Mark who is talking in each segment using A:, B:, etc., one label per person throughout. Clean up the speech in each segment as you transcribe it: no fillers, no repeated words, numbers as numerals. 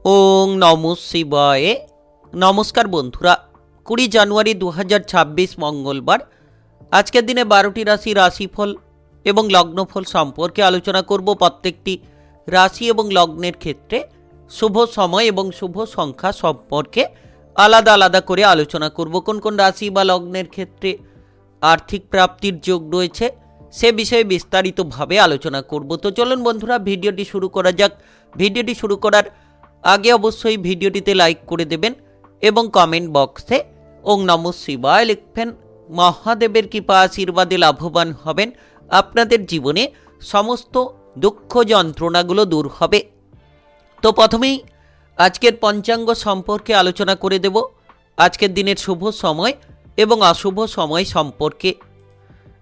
A: ওং নমঃ শিবায়। নমস্কার বন্ধুরা, 20 জানুয়ারি 2026 মঙ্গলবার। আজকের দিনে 12টি রাশি রাশিফল এবং লগ্নফল সম্পর্কে আলোচনা করব। প্রত্যেকটি রাশি এবং লগ্নের ক্ষেত্রে শুভ সময় এবং শুভ সংখ্যা সম্পর্কে আলাদা আলাদা করে আলোচনা করব। কোন কোন রাশি বা লগ্নের ক্ষেত্রে আর্থিক প্রাপ্তির যোগ রয়েছে সে বিষয়ে বিস্তারিতভাবে আলোচনা করব। তো চলুন বন্ধুরা, ভিডিওটি শুরু করা যাক। ভিডিওটি শুরু করার আগে অবশ্যই ভিডিওটিতে লাইক করে দেবেন এবং কমেন্ট বক্সে ওং নমঃ শিবায় লিখবেন। মহাদেবের কৃপা আশীর্বাদে লাভবান হবেন। আপনাদের জীবনে সমস্ত দুঃখ যন্ত্রণাগুলো দূর হবে। তো প্রথমেই আজকের পঞ্চাঙ্গ সম্পর্কে আলোচনা করে দেব, আজকের দিনের শুভ সময় এবং অশুভ সময় সম্পর্কে।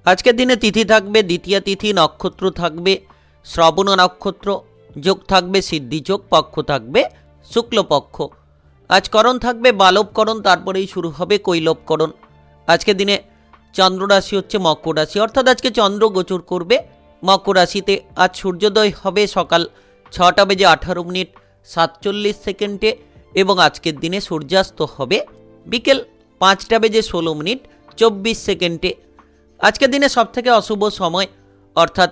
A: আজকের দিনে তিথি থাকবে দ্বিতীয়া তিথি, নক্ষত্র থাকবে শ্রবণ নক্ষত্র, যোগ থাকবে সিদ্ধিযোগ, পক্ষ থাকবে শুক্লপক্ষ। আজ করণ থাকবে বালবকরণ, তারপরেই শুরু হবে কৈলবকরণ। আজকের দিনে চন্দ্র রাশি হচ্ছে মকর রাশি, অর্থাৎ আজকে চন্দ্র গোচর করবে মকর রাশিতে। আজ সূর্যোদয় হবে সকাল 6:18:47 এবং আজকের দিনে সূর্যাস্ত হবে বিকেল 5:16:24। আজকের দিনে সবথেকে অশুভ সময় অর্থাৎ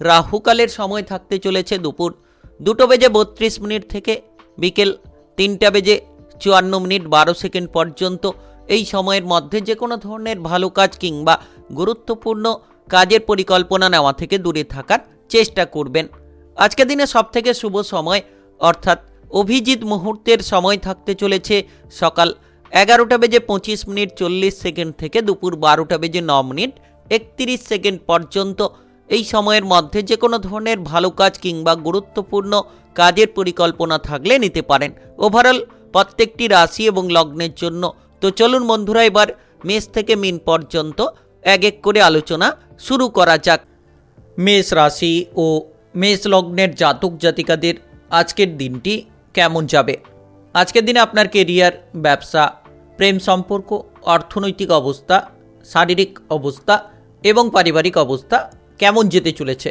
A: রাহুকালের সময় থাকতে চলেছে দুপুর 2:32 থেকে বিকেল 3:54:12 পর্যন্ত। এই সময়ের মধ্যে যে কোনো ধরনের ভালো কাজ কিংবা গুরুত্বপূর্ণ কাজের পরিকল্পনা নেওয়া থেকে দূরে থাকার চেষ্টা করবেন। আজকের দিনে সবথেকে শুভ সময় অর্থাৎ অভিজিৎ মুহূর্তের সময় থাকতে চলেছে সকাল 11:25:40 থেকে দুপুর 12:09:31 পর্যন্ত। এই সময়ের মধ্যে যে কোনো ধরনের ভালো কাজ কিংবা গুরুত্বপূর্ণ কাজের পরিকল্পনা থাকলে নিতে পারেন। ওভারঅল প্রত্যেকটি রাশি এবং লগ্নের জন্য। তো চলুন বন্ধুরা, এবার মেষ থেকে মীন পর্যন্ত এক এক করে আলোচনা শুরু করা যাক। মেষ রাশি ও মেষ লগ্নের জাতক জাতিকাদের আজকের দিনটি কেমন যাবে? আজকের দিনে আপনার কেরিয়ার, ব্যবসা, প্রেম সম্পর্ক, অর্থনৈতিক অবস্থা, শারীরিক অবস্থা এবং পারিবারিক অবস্থা কেমন যেতে চলেছে?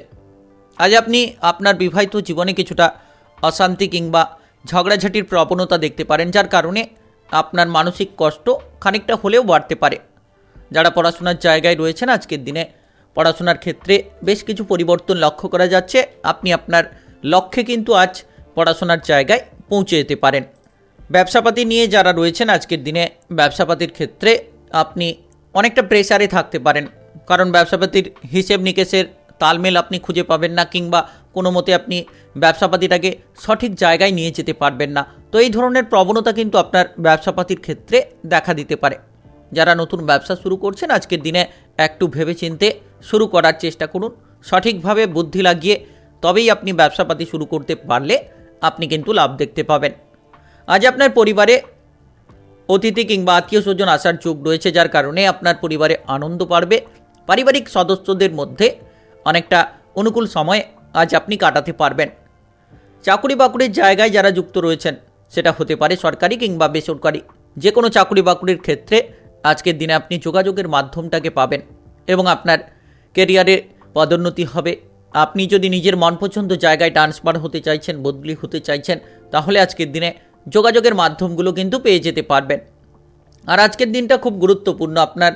A: আজ আপনি আপনার বিবাহিত জীবনে কিছুটা অশান্তি কিংবা ঝগড়াঝাটির প্রবণতা দেখতে পারেন, যার কারণে আপনার মানসিক কষ্ট খানিকটা হলেও বাড়তে পারে। যারা পড়াশোনার জায়গায় রয়েছেন, আজকের দিনে পড়াশোনার ক্ষেত্রে বেশ কিছু পরিবর্তন লক্ষ্য করা যাচ্ছে। আপনি আপনার লক্ষ্যে কিন্তু আজ পড়াশোনার জায়গায় পৌঁছে যেতে পারেন। ব্যবসাপাতি নিয়ে যারা রয়েছেন, আজকের দিনে ব্যবসাপাতির ক্ষেত্রে আপনি অনেকটা প্রেসারে থাকতে পারেন, কারণ ব্যবসাপাতির হিসেব নিকেশের তালমেল আপনি খুঁজে পাবেন না কিংবা কোনো মতে আপনি ব্যবসাপাতিটাকে সঠিক জায়গায় নিয়ে যেতে পারবেন না। তো এই ধরনের প্রবণতা কিন্তু আপনার ব্যবসাপাতির ক্ষেত্রে দেখা দিতে পারে। যারা নতুন ব্যবসা শুরু করছেন, আজকের দিনে একটু ভেবেচিন্তে শুরু করার চেষ্টা করুন। সঠিকভাবে বুদ্ধি লাগিয়ে তবেই আপনি ব্যবসাপাতি শুরু করতে পারলে আপনি কিন্তু লাভ দেখতে পাবেন। আজ আপনার পরিবারে অতিথি কিংবা আত্মীয় স্বজন আসার যোগ রয়েছে, যার কারণে আপনার পরিবারে আনন্দ বাড়বে। পারিবারিক সদস্যদের মধ্যে অনেকটা অনুকূল সময় আজ আপনি কাটাতে পারবেন। চাকুরি বাকুরির জায়গায় যারা যুক্ত রয়েছেন, সেটা হতে পারে সরকারি কিংবা বেসরকারি, যে কোনো চাকুরি বাকুরির ক্ষেত্রে আজকের দিনে আপনি যোগাযোগের মাধ্যমটাকে পাবেন এবং আপনার কেরিয়ারে পদোন্নতি হবে। আপনি যদি নিজের মনপছন্দ জায়গায় ট্রান্সফার হতে চাইছেন, বদলি হতে চাইছেন, তাহলে আজকের দিনে যোগাযোগের মাধ্যমগুলো কিন্তু পেয়ে যেতে পারবেন। আর আজকের দিনটা খুব গুরুত্বপূর্ণ, আপনার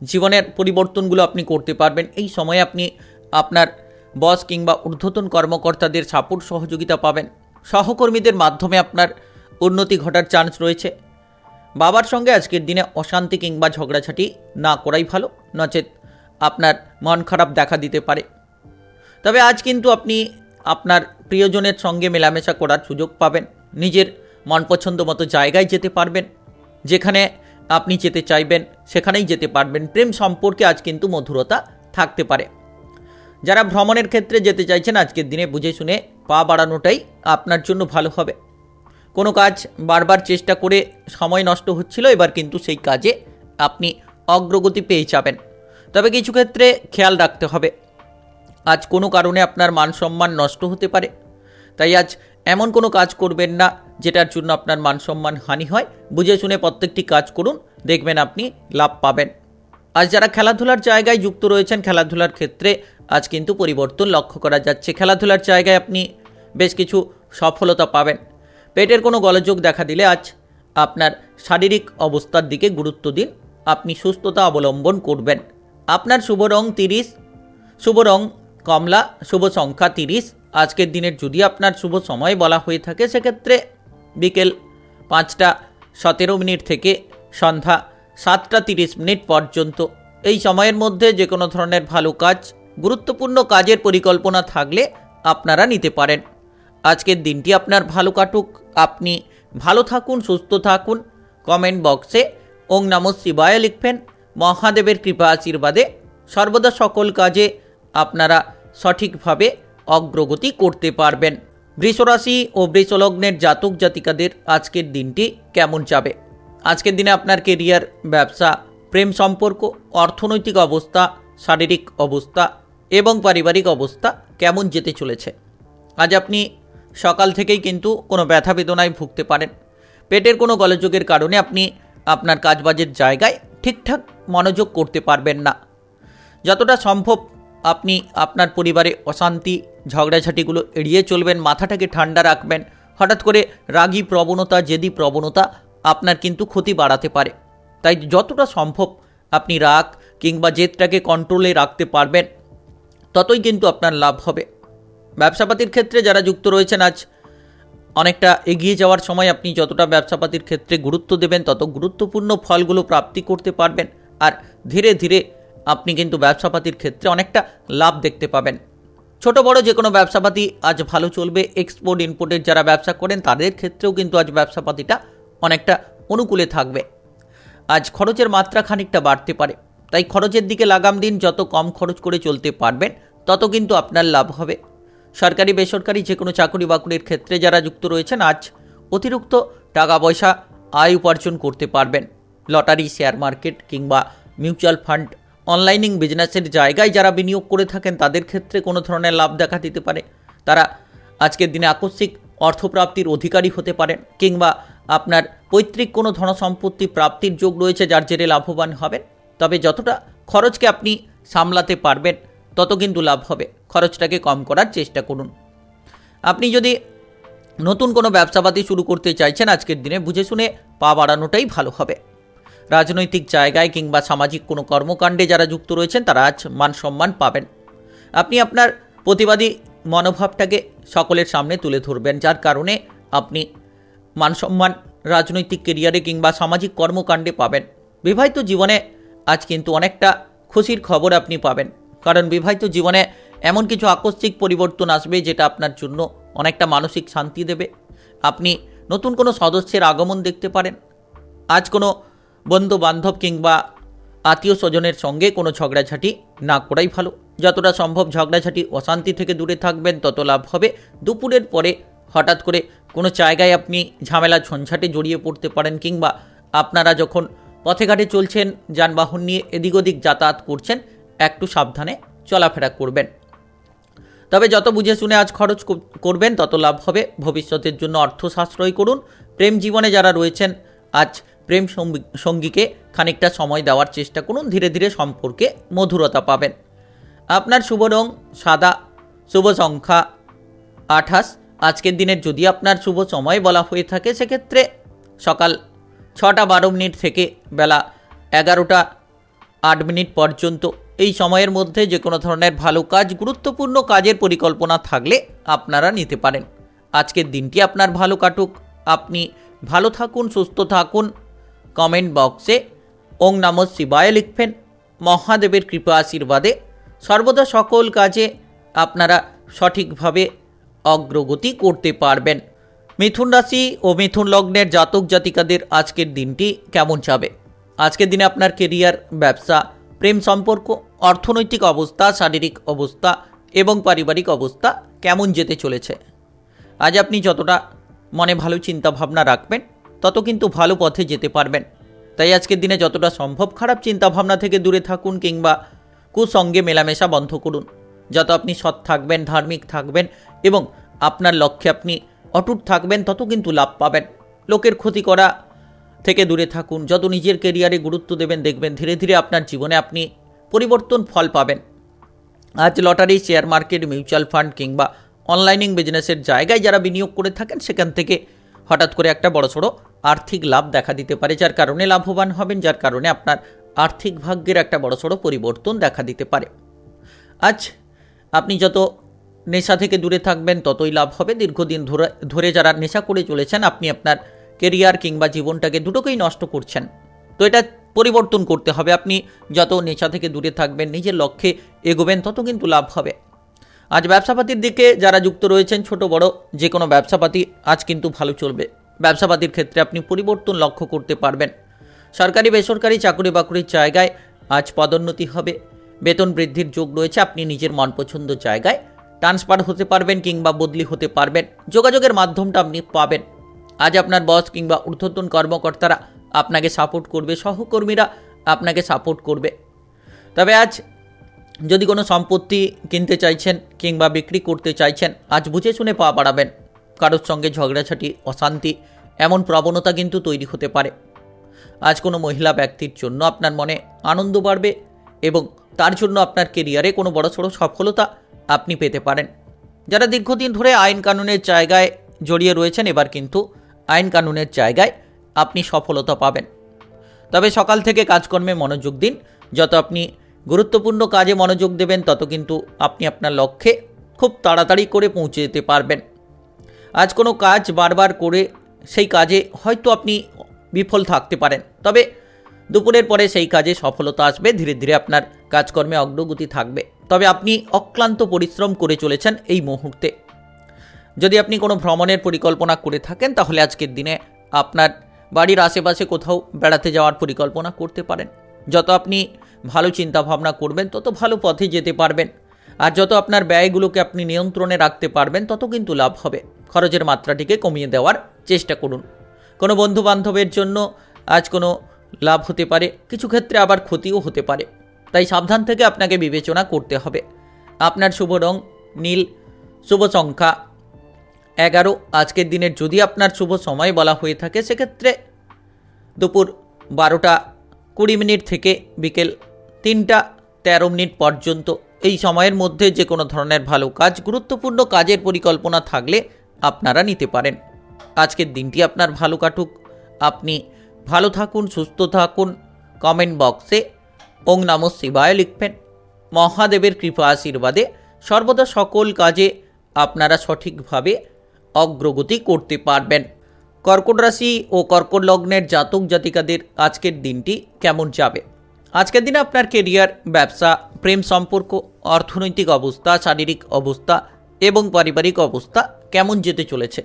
A: জীবনের পরিবর্তনগুলো আপনি করতে পারবেন। এই সময়ে আপনি আপনার বস কিংবা ঊর্ধ্বতন কর্মকর্তাদের সাপোর্ট সহযোগিতা পাবেন। সহকর্মীদের মাধ্যমে আপনার উন্নতি ঘটার চান্স রয়েছে। বাবার সঙ্গে আজকের দিনে অশান্তি কিংবা ঝগড়াঝাটি না করাই ভালো, নচেত আপনার মন খারাপ দেখা দিতে পারে। তবে আজ কিন্তু আপনি আপনার প্রিয়জনের সঙ্গে মেলামেশা করার সুযোগ পাবেন। নিজের মনপছন্দ মতো জায়গায় যেতে পারবেন, যেখানে আপনি যেতে চাইবেন সেখানেই যেতে পারবেন। প্রেম সম্পর্কে আজ কিন্তু মধুরতা থাকতে পারে। যারা ভ্রমণের ক্ষেত্রে যেতে চাইছেন, আজকের দিনে বুঝে শুনে পা বাড়ানোটাই আপনার জন্য ভালো হবে। কোনো কাজ বারবার চেষ্টা করে সময় নষ্ট হচ্ছিল, এবার কিন্তু সেই কাজে আপনি অগ্রগতি পেয়ে যাবেন। তবে কিছু ক্ষেত্রে খেয়াল রাখতে হবে, আজ কোনো কারণে আপনার মান সম্মান নষ্ট হতে পারে। তাই আজ এমন কোনো কাজ করবেন না যেটার জন্য আপনার মান সম্মান হানি হয়। বুঝে শুনে প্রত্যেকটি কাজ করুন, দেখবেন আপনি লাভ পাবেন। আজ যারা খেলাধুলার জায়গায় যুক্ত রয়েছেন, খেলাধুলার ক্ষেত্রে আজ কিন্তু পরিবর্তন লক্ষ্য করা যাচ্ছে। খেলাধুলার জায়গায় আপনি বেশ কিছু সফলতা পাবেন। পেটের কোনো গোলযোগ দেখা দিলে আজ আপনার শারীরিক অবস্থার দিকে গুরুত্ব দিন, আপনি সুস্থতা অবলম্বন করবেন। আপনার শুভ রং 30, শুভ রং কমলা, শুভ সংখ্যা 30। আজকের দিনের যদি আপনার শুভ সময় বলা হয়ে থাকে সেক্ষেত্রে বিকেল 5:17 থেকে সন্ধ্যা 7:30 পর্যন্ত। এই সময়ের মধ্যে যে কোনো ধরনের ভালো কাজ, গুরুত্বপূর্ণ কাজের পরিকল্পনা থাকলে আপনারা নিতে পারেন। আজকের দিনটি আপনার ভালো কাটুক, আপনি ভালো থাকুন, সুস্থ থাকুন। কমেন্ট বক্সে ওং নমঃ শিবায় লিখবেন। মহাদেবের কৃপা আশীর্বাদে সর্বদা সকল কাজে আপনারা সঠিকভাবে অগ্রগতি করতে পারবেন। বৃষরাশি ও বৃষলগ্নের জাতক জাতিকাদের আজকের দিনটি কেমন যাবে? আজকের দিনে আপনার কেরিয়ার, ব্যবসা, প্রেম সম্পর্ক, অর্থনৈতিক অবস্থা, শারীরিক অবস্থা এবং পারিবারিক অবস্থা কেমন যেতে চলেছে? আজ আপনি সকাল থেকেই কিন্তু কোনো ব্যথা বেদনায় ভুগতে পারেন। পেটের কোনো গোলযোগের কারণে আপনি আপনার কাজবাজের জায়গায় ঠিকঠাক মনোযোগ করতে পারবেন না। যতটা সম্ভব আপনি আপনার পরিবারে অশান্তি, ঝগড়াঝাটিগুলো এড়িয়ে চলবেন, মাথাটাকে ঠান্ডা রাখবেন। হঠাৎ করে রাগী প্রবণতা, জেদি প্রবণতা আপনার কিন্তু ক্ষতি বাড়াতে পারে। তাই যতটা সম্ভব আপনি রাগ কিংবা জেদটাকে কন্ট্রোলে রাখতে পারবেন, ততই কিন্তু আপনার লাভ হবে। ব্যবসাপাতির ক্ষেত্রে যারা যুক্ত রয়েছেন, আজ অনেকটা এগিয়ে যাওয়ার সময়। আপনি যতটা ব্যবসাপাতির ক্ষেত্রে গুরুত্ব দেবেন, তত গুরুত্বপূর্ণ ফলগুলো প্রাপ্তি করতে পারবেন। আর ধীরে ধীরে আপনি কিন্তু ব্যবসাপাতির ক্ষেত্রে অনেকটা লাভ দেখতে পাবেন। ছোট বড় যে কোনো ব্যবসাপাতি আজ ভালো চলবে। এক্সপোর্ট ইম্পোর্টের যারা ব্যবসা করেন তাদের ক্ষেত্রেও কিন্তু আজ ব্যবসাপাতিটা অনেকটা অনুকূলে থাকবে। আজ খরচের মাত্রা খানিকটা বাড়তে পারে, তাই খরচের দিকে লাগাম দিন। যত কম খরচ করে চলতে পারবেন তত কিন্তু আপনার লাভ হবে। সরকারি বেসরকারি যে কোনো চাকরি বাকরির ক্ষেত্রে যারা যুক্ত রয়েছেন, আজ অতিরিক্ত টাকা পয়সা আয় উপার্জন করতে পারবেন। লটারি, শেয়ার মার্কেট কিংবা মিউচুয়াল ফান্ড, অনলাইনিং বিজনেসের জায়গায় যারা বিনিয়োগ করে থাকেন তাদের ক্ষেত্রে কোনো ধরনের লাভ দেখা দিতে পারে। তারা আজকের দিনে আকস্মিক অর্থপ্রাপ্তির অধিকারী হতে পারেন, কিংবা আপনার পৈতৃক কোনো ধনসম্পত্তি প্রাপ্তির যোগ রয়েছে যার জেরে লাভবান হবেন। তবে যতটা খরচকে আপনি সামলাতে পারবেন তত কিন্তু লাভ হবে। খরচটাকে কম করার চেষ্টা করুন। আপনি যদি নতুন কোনো ব্যবসাপাতি শুরু করতে চাইছেন, আজকের দিনে বুঝে শুনে পা বাড়ানোটাই ভালো হবে। রাজনৈতিক জায়গায় কিংবা সামাজিক কোনো কর্মকাণ্ডে যারা যুক্ত রয়েছেন তারা আজ মান সম্মান পাবেন। আপনি আপনার প্রতিবাদী মনোভাবটাকে সকলের সামনে তুলে ধরবেন, যার কারণে আপনি মান সম্মান রাজনৈতিক কেরিয়ারে কিংবা সামাজিক কর্মকাণ্ডে পাবেন। বিবাহিত জীবনে আজ কিন্তু অনেকটা খুশির খবর আপনি পাবেন, কারণ বিবাহিত জীবনে এমন কিছু আকস্মিক পরিবর্তন আসবে যেটা আপনার জন্য অনেকটা মানসিক শান্তি দেবে। আপনি নতুন কোনো সদস্যের আগমন দেখতে পারেন। আজ কোনো বন্ধু বান্ধব কিংবা আত্মীয় স্বজনের সঙ্গে কোনো ঝগড়াঝাটি না করাই ভালো। যতটা সম্ভব ঝগড়াঝাটি, অশান্তি থেকে দূরে থাকবেন, তত লাভ হবে। দুপুরের পরে হঠাৎ করে কোনো জায়গায় আপনি ঝামেলা ঝঞ্ঝাটে জড়িয়ে পড়তে পারেন, কিংবা আপনারা যখন পথে ঘাটে চলছেন, যানবাহন নিয়ে এদিক ওদিক যাতায়াত করছেন, একটু সাবধানে চলাফেরা করবেন। তবে যত বুঝে শুনে আজ খরচ করবেন তত লাভ হবে। ভবিষ্যতের জন্য অর্থ সাশ্রয় করুন। প্রেম জীবনে যারা রয়েছেন, আজ প্রেম সঙ্গীকে খানিকটা সময় দেওয়ার চেষ্টা করুন। ধীরে ধীরে সম্পর্কে মধুরতা পাবেন। আপনার শুভ রং সাদা, শুভ সংখ্যা 28। আজকের দিনের যদি আপনার শুভ সময় বলা হয়ে থাকে সেক্ষেত্রে সকাল 6:12 থেকে বেলা 11:08 পর্যন্ত। এই সময়ের মধ্যে যে কোনো ধরনের ভালো কাজ, গুরুত্বপূর্ণ কাজের পরিকল্পনা থাকলে আপনারা নিতে পারেন। আজকের দিনটি আপনার ভালো কাটুক, আপনি ভালো থাকুন, সুস্থ থাকুন। কমেন্ট বক্সে ওং নমঃ শিবায় লিখবেন। মহাদেবের কৃপা আশীর্বাদে সর্বদা সকল কাজে আপনারা সঠিকভাবে অগ্রগতি করতে পারবেন। মিথুন রাশি ও মিথুন লগ্নের জাতক জাতিকাদের আজকের দিনটি কেমন যাবে? আজকের দিনে আপনার কেরিয়ার, ব্যবসা, প্রেম সম্পর্ক, অর্থনৈতিক অবস্থা, শারীরিক অবস্থা এবং পারিবারিক অবস্থা কেমন যেতে চলেছে? আজ আপনি যতটা মনে ভালো চিন্তা ভাবনা রাখবেন তত কিন্তু ভালো পথে যেতে পারবেন। তাই আজকের দিনে যতটা সম্ভব খারাপ চিন্তাভাবনা থেকে দূরে থাকুন, কিংবা কুসঙ্গে মেলামেশা বন্ধ করুন। যত আপনি সৎ থাকবেন, ধার্মিক থাকবেন এবং আপনার লক্ষ্যে আপনি অটুট থাকবেন, তত কিন্তু লাভ পাবেন। লোকের ক্ষতি করা থেকে দূরে থাকুন। যত নিজের কেরিয়ারে গুরুত্ব দেবেন, দেখবেন ধীরে ধীরে আপনার জীবনে আপনি পরিবর্তন ফল পাবেন। আজ lottery, share market, mutual fund কিংবা অনলাইনিং বিজনেসের জায়গায় যারা বিনিয়োগ করে থাকেন সেখান থেকে হঠাৎ করে একটা বড়সড় আর্থিক লাভ দেখা দিতে পারে, যার কারণে লাভবান হবেন, যার কারণে আপনার আর্থিক ভাগ্যের একটা বড়সড় পরিবর্তন দেখা দিতে পারে। আজ আপনি যত নেশা থেকে দূরে থাকবেন ততই লাভ হবে। দীর্ঘদিন ধরে যারা নেশা করে চলেছেন, আপনি আপনার কেরিয়ার কিংবা জীবনটাকে দুটোকেই নষ্ট করছেন, তো এটা পরিবর্তন করতে হবে। আপনি যত নেশা থেকে দূরে থাকবেন, নিজের লক্ষ্যে এগোবেন, তত কিন্তু লাভ হবে। আজ ব্যবসাপাতির দিকে যারা যুক্ত রয়েছেন, ছোট বড় যে কোনো ব্যবসাপাতি আজ কিন্তু ভালো চলবে। ব্যবসাপাতির ক্ষেত্রে আপনি পরিবর্তন লক্ষ্য করতে পারবেন। সরকারি বেসরকারি চাকরি বাকরির জায়গায় আজ পদোন্নতি হবে, বেতন বৃদ্ধির যোগ রয়েছে। আপনি নিজের মনপছন্দ জায়গায় ট্রান্সফার হতে পারবেন কিংবা বদলি হতে পারবেন। যোগাযোগের মাধ্যমটা আপনি পাবেন। আজ আপনার বস কিংবা ঊর্ধ্বতন কর্মকর্তারা আপনাকে সাপোর্ট করবে, সহকর্মীরা আপনাকে সাপোর্ট করবে। তবে আজ যদি কোনো সম্পত্তি কিনতে চাইছেন কিংবা বিক্রি করতে চাইছেন, আজ বুঝে শুনে পা বাড়াবেন। কারোর সঙ্গে ঝগড়াঝাটি, অশান্তি এমন প্রবণতা কিন্তু তৈরি হতে পারে। আজ কোনো মহিলা ব্যক্তির জন্য আপনার মনে আনন্দ বাড়বে এবং তার জন্য আপনার কেরিয়ারে কোনো বড়সড় সফলতা আপনি পেতে পারেন। যারা দীর্ঘদিন ধরে আইন কানুনের জায়গায় জড়িয়ে রয়েছেন, এবার কিন্তু আইন কানুনের জায়গায় আপনি সফলতা পাবেন। তবে সকাল থেকে কাজকর্মে মনোযোগ দিন। যত আপনি গুরুত্বপূর্ণ কাজে মনোযোগ দেবেন, তত কিন্তু আপনি আপনার লক্ষ্যে খুব তাড়াতাড়ি করে পৌঁছে যেতে পারবেন। আজ কোনো কাজ বারবার করে সেই কাজে হয়তো আপনি বিফল থাকতে পারেন, তবে দুপুরের পরে সেই কাজে সফলতা আসবে। ধীরে ধীরে আপনার কাজকর্মে অগ্রগতি থাকবে। তবে আপনি অক্লান্ত পরিশ্রম করে চলেছেন এই মুহূর্তে। যদি আপনি কোনো ভ্রমণের পরিকল্পনা করে থাকেন, তাহলে আজকের দিনে আপনার বাড়ির আশেপাশে কোথাও বেড়াতে যাওয়ার পরিকল্পনা করতে পারেন। যত আপনি ভালো চিন্তা ভাবনা করবেন, তত ভালো পথে যেতে পারবেন। আর যত আপনার ব্যয়গুলোকে আপনি নিয়ন্ত্রণে রাখতে পারবেন, তত কিন্তু লাভ হবে। খরচের মাত্রাটিকে কমিয়ে দেওয়ার চেষ্টা করুন। কোনো বন্ধু বান্ধবের জন্য আজ কোনো লাভ হতে পারে, কিছু ক্ষেত্রে আবার ক্ষতিও হতে পারে, তাই সাবধান থেকে আপনাকে বিবেচনা করতে হবে। আপনার শুভ রং নীল, শুভ সংখ্যা 11। আজকের দিনের যদি আপনার শুভ সময় বলা হয়ে থাকে, সেক্ষেত্রে দুপুর 12:20 থেকে বিকেল 3:13 পর্যন্ত। এই সময়ের মধ্যে যে কোনো ধরনের ভালো কাজ, গুরুত্বপূর্ণ কাজের পরিকল্পনা থাকলে আপনারা নিতে পারেন। আজকের দিনটি আপনার ভালো কাটুক। আপনি ভালো থাকুন, সুস্থ থাকুন। কমেন্ট বক্সে ওং নমঃ শিবায় লিখবেন। মহাদেবের কৃপা আশীর্বাদে সর্বদা সকল কাজে আপনারা সঠিকভাবে অগ্রগতি করতে পারবেন। কর্কট রাশি ও কর্কট লগ্নের জাতক জাতিকাদের আজকের দিনটি কেমন যাবে? আজকের দিনে আপনার কেরিয়ার, ব্যবসা, প্রেম সম্পর্ক, অর্থনৈতিক অবস্থা, শারীরিক অবস্থা এবং পারিবারিক অবস্থা কেমন যেতে চলেছে?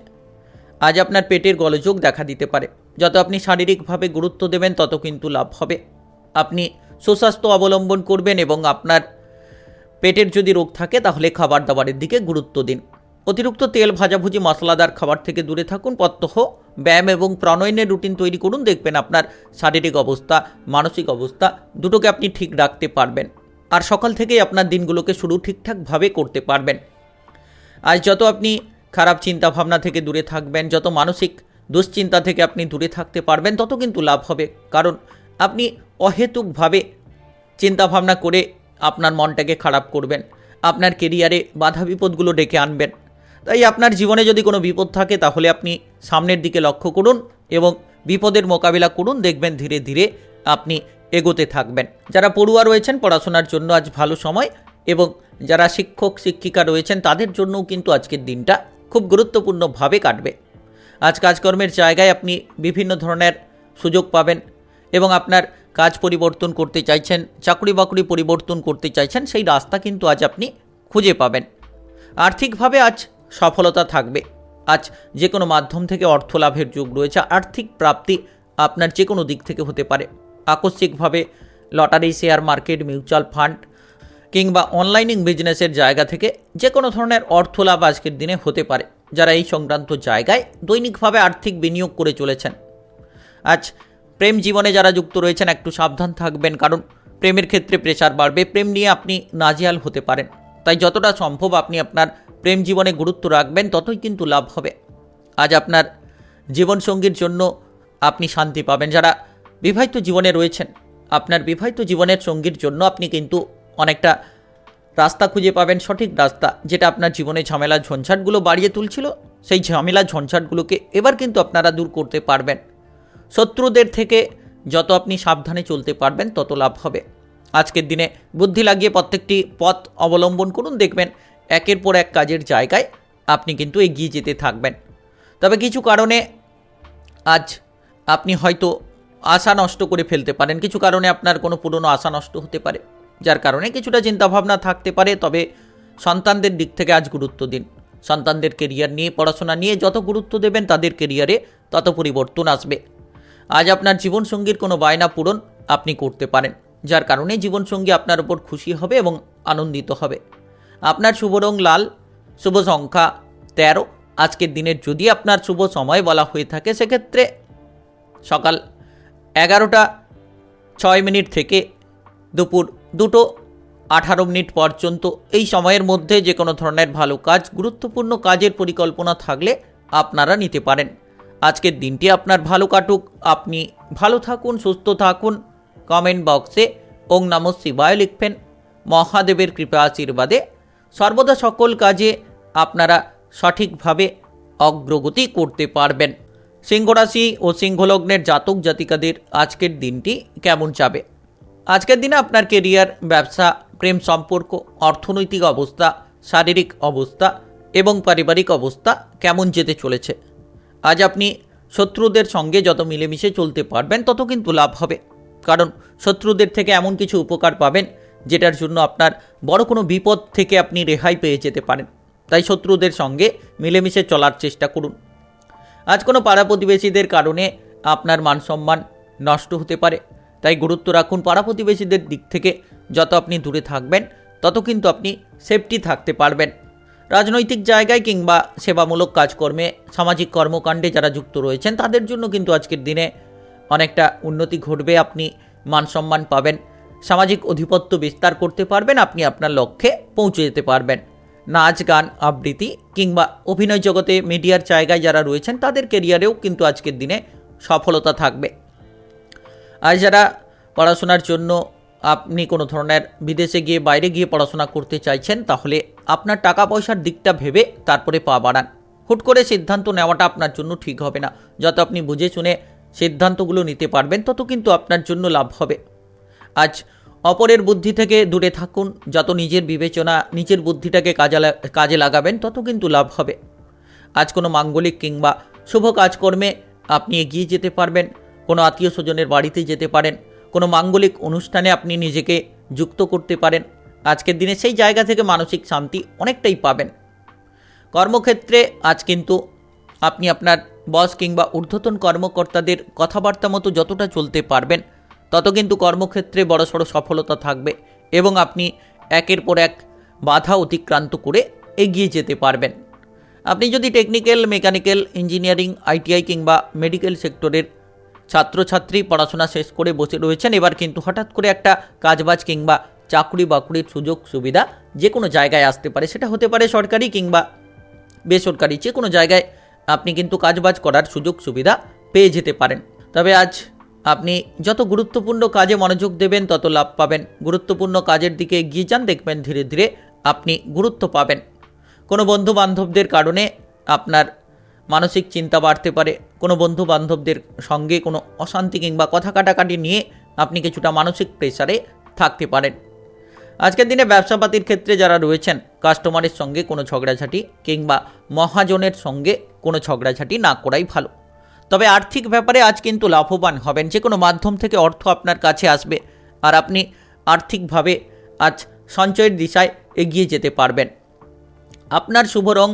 A: আজ আপনার পেটের গোলযোগ দেখা দিতে পারে। যত আপনি শারীরিকভাবে গুরুত্ব দেবেন, তত কিন্তু লাভ হবে। আপনি সুস্বাস্থ্য অবলম্বন করবেন এবং আপনার পেটের যদি রোগ থাকে, তাহলে খাবার দাবারের দিকে গুরুত্ব দিন। অতিরিক্ত তেল, ভাজাভুজি, মশলাদার খাবার থেকে দূরে থাকুন। প্রত্যহ ব্যায়াম এবং প্রাণায়ামের রুটিন তৈরি করুন। দেখবেন আপনার শারীরিক অবস্থা, মানসিক অবস্থা দুটোকে আপনি ঠিক রাখতে পারবেন। আর সকাল থেকেই আপনার দিনগুলোকে শুরু ঠিকঠাকভাবে করতে পারবেন। আজ যত আপনি খারাপ চিন্তা ভাবনা থেকে দূরে থাকবেন, যত মানসিক দুশ্চিন্তা থেকে আপনি দূরে থাকতে পারবেন, তত কিন্তু লাভ হবে। কারণ আপনি অহেতুকভাবে চিন্তাভাবনা করে আপনার মনটাকে খারাপ করবেন, আপনার কেরিয়ারে বাধা বিপদগুলো ডেকে আনবেন। তাই আপনার জীবনে যদি কোনো বিপদ থাকে, তাহলে আপনি সামনের দিকে লক্ষ্য করুন এবং বিপদের মোকাবিলা করুন। দেখবেন ধীরে ধীরে আপনি এগোতে থাকবেন। যারা পড়ুয়া রয়েছেন, পড়াশোনার জন্য আজ ভালো সময়, এবং যারা শিক্ষক শিক্ষিকা রয়েছেন, তাদের জন্যও কিন্তু আজকের দিনটা খুব গুরুত্বপূর্ণভাবে কাটবে। আজ কাজকর্মের জায়গায় আপনি বিভিন্ন ধরনের সুযোগ পাবেন এবং আপনার কাজ পরিবর্তন করতে চাইছেন, চাকরি বাকরি পরিবর্তন করতে চাইছেন, সেই রাস্তা কিন্তু আজ আপনি খুঁজে পাবেন। আর্থিকভাবে আজ সফলতা থাকবে। আজ যে কোনো মাধ্যম থেকে অর্থ লাভের যোগ রয়েছে। আর্থিক প্রাপ্তি আপনার যে কোনো দিক থেকে হতে পারে। আকস্মিকভাবে lottery, share market, mutual fund কিংবা অনলাইনিং বিজনেসের জায়গা থেকে যে কোনো ধরনের অর্থ লাভ আজকের দিনে হতে পারে। যারা এই সংক্রান্ত জায়গায় দৈনিকভাবে আর্থিক বিনিয়োগ করে চলেছেন, আজ প্রেম জীবনে যারা যুক্ত রয়েছেন, একটু সাবধান থাকবেন, কারণ প্রেমের ক্ষেত্রে প্রেসার বাড়বে। প্রেম নিয়ে আপনি নাজেহাল হতে পারেন। তাই যতটা সম্ভব আপনি আপনার প্রেম জীবনে গুরুত্ব রাখবেন, ততই কিন্তু লাভ হবে। আজ আপনার জীবনসঙ্গীর জন্য আপনি শান্তি পাবেন। যারা বিবাহিত জীবনে রয়েছেন, আপনার বিবাহিত জীবনের সঙ্গীর জন্য আপনি কিন্তু অনেকটা রাস্তা খুঁজে পাবেন, সঠিক রাস্তা, যেটা আপনার জীবনে ঝামেলা ঝঞ্ঝাটগুলো বাড়িয়ে তুলছিল, সেই ঝামেলা ঝঞ্ঝাটগুলোকে এবার কিন্তু আপনারা দূর করতে পারবেন। শত্রুদের থেকে যত আপনি সাবধানে চলতে পারবেন তত লাভ হবে। আজকের দিনে বুদ্ধি লাগিয়ে প্রত্যেকটি পথ অবলম্বন করুন, দেখবেন একের পর এক কাজের জায়গায় আপনি কিন্তু এগিয়ে যেতে থাকবেন। তবে কিছু কারণে আজ আপনি হয়তো আশা নষ্ট করে ফেলতে পারেন, কিছু কারণে আপনার কোনো পুরনো আশা নষ্ট হতে পারে, যার কারণে কিছুটা চিন্তাভাবনা থাকতে পারে। তবে সন্তানদের দিক থেকে আজ গুরুত্ব দিন। সন্তানদের কেরিয়ার নিয়ে, পড়াশোনা নিয়ে যত গুরুত্ব দেবেন তাদের কেরিয়ারে তত পরিবর্তন আসবে। আজ আপনার জীবনসঙ্গীর কোনো বায়না পূরণ আপনি করতে পারেন, যার কারণে জীবনসঙ্গী আপনার উপর খুশি হবে এবং আনন্দিত হবে। আপনার শুভ রং লাল, শুভ সংখ্যা 13। আজকের দিনের যদি আপনার শুভ সময় বলা হয়ে থাকে সেক্ষেত্রে সকাল 11:06 থেকে দুপুর 2:18 পর্যন্ত। এই সময়ের মধ্যে যে কোনো ধরনের ভালো কাজ, গুরুত্বপূর্ণ কাজের পরিকল্পনা থাকলে আপনারা নিতে পারেন। আজকের দিনটি আপনার ভালো কাটুক, আপনি ভালো থাকুন, সুস্থ থাকুন। কমেন্ট বক্সে ওং নমঃ শিবায় লিখবেন। মহাদেবের কৃপা আশীর্বাদে সর্বদা সকল কাজে আপনারা সঠিকভাবে অগ্রগতি করতে পারবেন। সিংহ রাশি ও সিংহলগ্নের জাতক জাতিকাদের আজকের দিনটি কেমন যাবে? আজকের দিনে আপনার কেরিয়ার, ব্যবসা, প্রেম সম্পর্ক, অর্থনৈতিক অবস্থা, শারীরিক অবস্থা এবং পারিবারিক অবস্থা কেমন যেতে চলেছে? আজ আপনি শত্রুদের সঙ্গে যত মিলেমিশে চলতে পারবেন তত কিন্তু লাভ হবে, কারণ শত্রুদের থেকে এমন কিছু উপকার পাবেন যেটার জন্য আপনার বড় কোনো বিপদ থেকে আপনি রেহাই পেয়ে যেতে পারেন। তাই শত্রুদের সঙ্গে মিলেমিশে চলার চেষ্টা করুন। আজ কোনো পাড়া প্রতিবেশীদের কারণে আপনার মানসম্মান নষ্ট হতে পারে, তাই গুরুত্ব রাখুন। পাড়া প্রতিবেশীদের দিক থেকে যত আপনি দূরে থাকবেন তত কিন্তু আপনি সেফটি থাকতে পারবেন। রাজনৈতিক জায়গায় কিংবা সেবামূলক কাজকর্মে, সামাজিক কর্মকাণ্ডে যারা যুক্ত রয়েছেন তাদের জন্য কিন্তু আজকের দিনে অনেকটা উন্নতি ঘটবে। আপনি মানসম্মান পাবেন, সামাজিক আধিপত্য বিস্তার করতে পারবেন, আপনি আপনার লক্ষ্যে পৌঁছে যেতে পারবেন। নাচ, গান, আবৃত্তি কিংবা অভিনয় জগতে, মিডিয়ার জায়গায় যারা রয়েছেন তাদের কেরিয়ারেও কিন্তু আজকের দিনে সফলতা থাকবে। আজ যারা পড়াশোনার জন্য আপনি কোনো ধরনের বিদেশে গিয়ে, বাইরে গিয়ে পড়াশোনা করতে চাইছেন, তাহলে আপনার টাকা পয়সার দিকটা ভেবে তারপরে পা বাড়ান। হুট করে সিদ্ধান্ত নেওয়াটা আপনার জন্য ঠিক হবে না। যত আপনি বুঝে শুনে সিদ্ধান্তগুলো নিতে পারবেন তত কিন্তু আপনার জন্য লাভ হবে। আজ অপরের বুদ্ধি থেকে দূরে থাকুন। যত নিজের বিবেচনা, নিজের বুদ্ধিটাকে কাজে লাগাবেন তত কিন্তু লাভ হবে। আজ কোনো মাঙ্গলিক কিংবা শুভ কাজকর্মে আপনি এগিয়ে যেতে পারবেন। কোনো আত্মীয় স্বজনের বাড়িতে যেতে পারেন, কোনো মাঙ্গলিক অনুষ্ঠানে আপনি নিজেকে যুক্ত করতে পারেন। আজকের দিনে সেই জায়গা থেকে মানসিক শান্তি অনেকটাই পাবেন। কর্মক্ষেত্রে আজ কিন্তু আপনি আপনার বস কিংবা ঊর্ধ্বতন কর্মকর্তাদের কথাবার্তা মতো যতটা চলতে পারবেন তত কিন্তু কর্মক্ষেত্রে বড়সড় সফলতা থাকবে এবং আপনি একের পর এক বাধা অতিক্রান্ত করে এগিয়ে যেতে পারবেন। আপনি যদি টেকনিক্যাল, মেকানিক্যাল, ইঞ্জিনিয়ারিং, আইটিআই কিংবা মেডিকেল সেক্টরের ছাত্রছাত্রী, পড়াশোনা শেষ করে বসে রয়েছেন, এবার কিন্তু হঠাৎ করে একটা কাজবাজ কিংবা চাকরি বাকরির সুযোগ সুবিধা যে কোনো জায়গায় আসতে পারে। সেটা হতে পারে সরকারি কিংবা বেসরকারি, যে কোনো জায়গায় আপনি কিন্তু কাজবাজ করার সুযোগ সুবিধা পেয়ে যেতে পারেন। তবে আজ আপনি যত গুরুত্বপূর্ণ কাজে মনোযোগ দেবেন তত লাভ পাবেন। গুরুত্বপূর্ণ কাজের দিকে এগিয়ে যান, দেখবেন ধীরে ধীরে আপনি গুরুত্ব পাবেন। কোনো বন্ধু বান্ধবদের কারণে আপনার মানসিক চিন্তা বাড়তে পারে। কোনো বন্ধু বান্ধবদের সঙ্গে কোনো অশান্তি কিংবা কথা কাটাকাটি নিয়ে আপনি কিছুটা মানসিক প্রেসারে থাকতে পারেন। আজকের দিনে ব্যবসাপাতির ক্ষেত্রে যারা রয়েছেন, কাস্টমারের সঙ্গে কোনো ঝগড়াঝাটি কিংবা মহাজনের সঙ্গে কোনো ঝগড়াঝাটি না করাই ভালো। তবে আর্থিক ব্যাপারে আজ কিন্তু লাভবান হবেন। যে কোনো মাধ্যম থেকে অর্থ আপনার কাছে আসবে আর আপনি আর্থিকভাবে আজ সঞ্চয়ের দিশায় এগিয়ে যেতে পারবেন। আপনার শুভ রং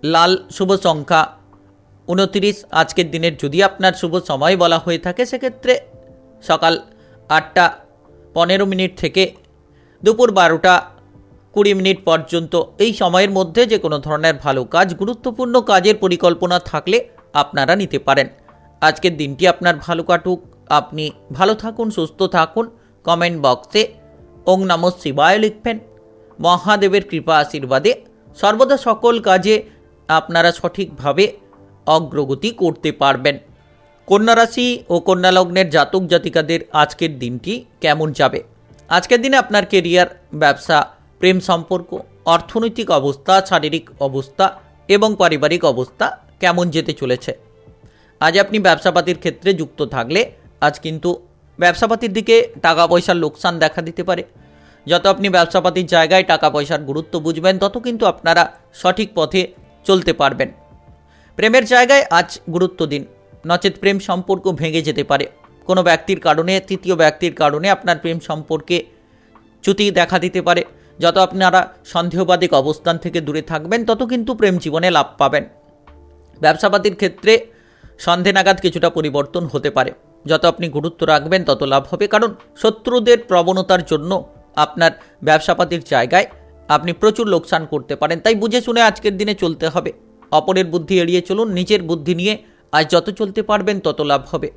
A: লাল, শুভ সংখ্যা 29। আজকের দিনের যদি আপনার শুভ সময় বলা হয়ে থাকে সেক্ষেত্রে সকাল 8:15 থেকে দুপুর 12:20 পর্যন্ত। এই সময়ের মধ্যে যে কোনো ধরনের ভালো কাজ, গুরুত্বপূর্ণ কাজের পরিকল্পনা থাকলে আপনারা নিতে পারেন। আজকের দিনটি আপনার ভালো কাটুক, আপনি ভালো থাকুন, সুস্থ থাকুন। কমেন্ট বক্সে ওং নমঃ শিবায় লিখবেন। মহাদেবের কৃপা আশীর্বাদে সর্বদা সকল কাজে আপনারা সঠিকভাবে অগ্রগতি করতে পারবেন। কন্যা রাশি ও কন্যা লগ্নের জাতক জাতিকাদের আজকের দিনটি কেমন যাবে? আজকের দিনে আপনার কেরিয়ার, ব্যবসা, প্রেম সম্পর্ক, অর্থনৈতিক অবস্থা, শারীরিক অবস্থা এবং পারিবারিক অবস্থা কেমন যেতে চলেছে। আজ আপনি ব্যবসাপাতির ক্ষেত্রে যুক্ত থাকলে আজ কিন্তু ব্যবসাপাতির দিকে টাকা পয়সার লোকসান দেখা দিতে পারে। যত আপনি ব্যবসাপাতির জায়গায় টাকা পয়সার গুরুত্ব বুঝবেন তত কিন্তু আপনারা সঠিক পথে চলতে পারবেন। প্রেমের জায়গায় আজ গুরুত্ব দিন, নচেত প্রেম সম্পর্ক ভেঙে যেতে পারে। কোনো ব্যক্তির কারণে, তৃতীয় ব্যক্তির কারণে আপনার প্রেম সম্পর্কে চ্যুতি দেখা দিতে পারে। যত আপনারা সন্দেহবাদিক অবস্থান থেকে দূরে থাকবেন তত কিন্তু প্রেম জীবনে লাভ পাবেন। ব্যবসাপাতির ক্ষেত্রে সন্ধে নাগাদ কিছুটা পরিবর্তন হতে পারে। যত আপনি গুরুত্ব রাখবেন তত লাভ হবে, কারণ শত্রুদের প্রবণতার জন্য আপনার ব্যবসাপাতির জায়গায় আপনি প্রচুর লোকসান করতে পারেন। তাই বুঝে শুনে আজকের দিনে চলতে হবে। অপরের বুদ্ধি এড়িয়ে চলুন, নিজের বুদ্ধি নিয়ে আজ যত চলতে পারবেন তত লাভ হবে।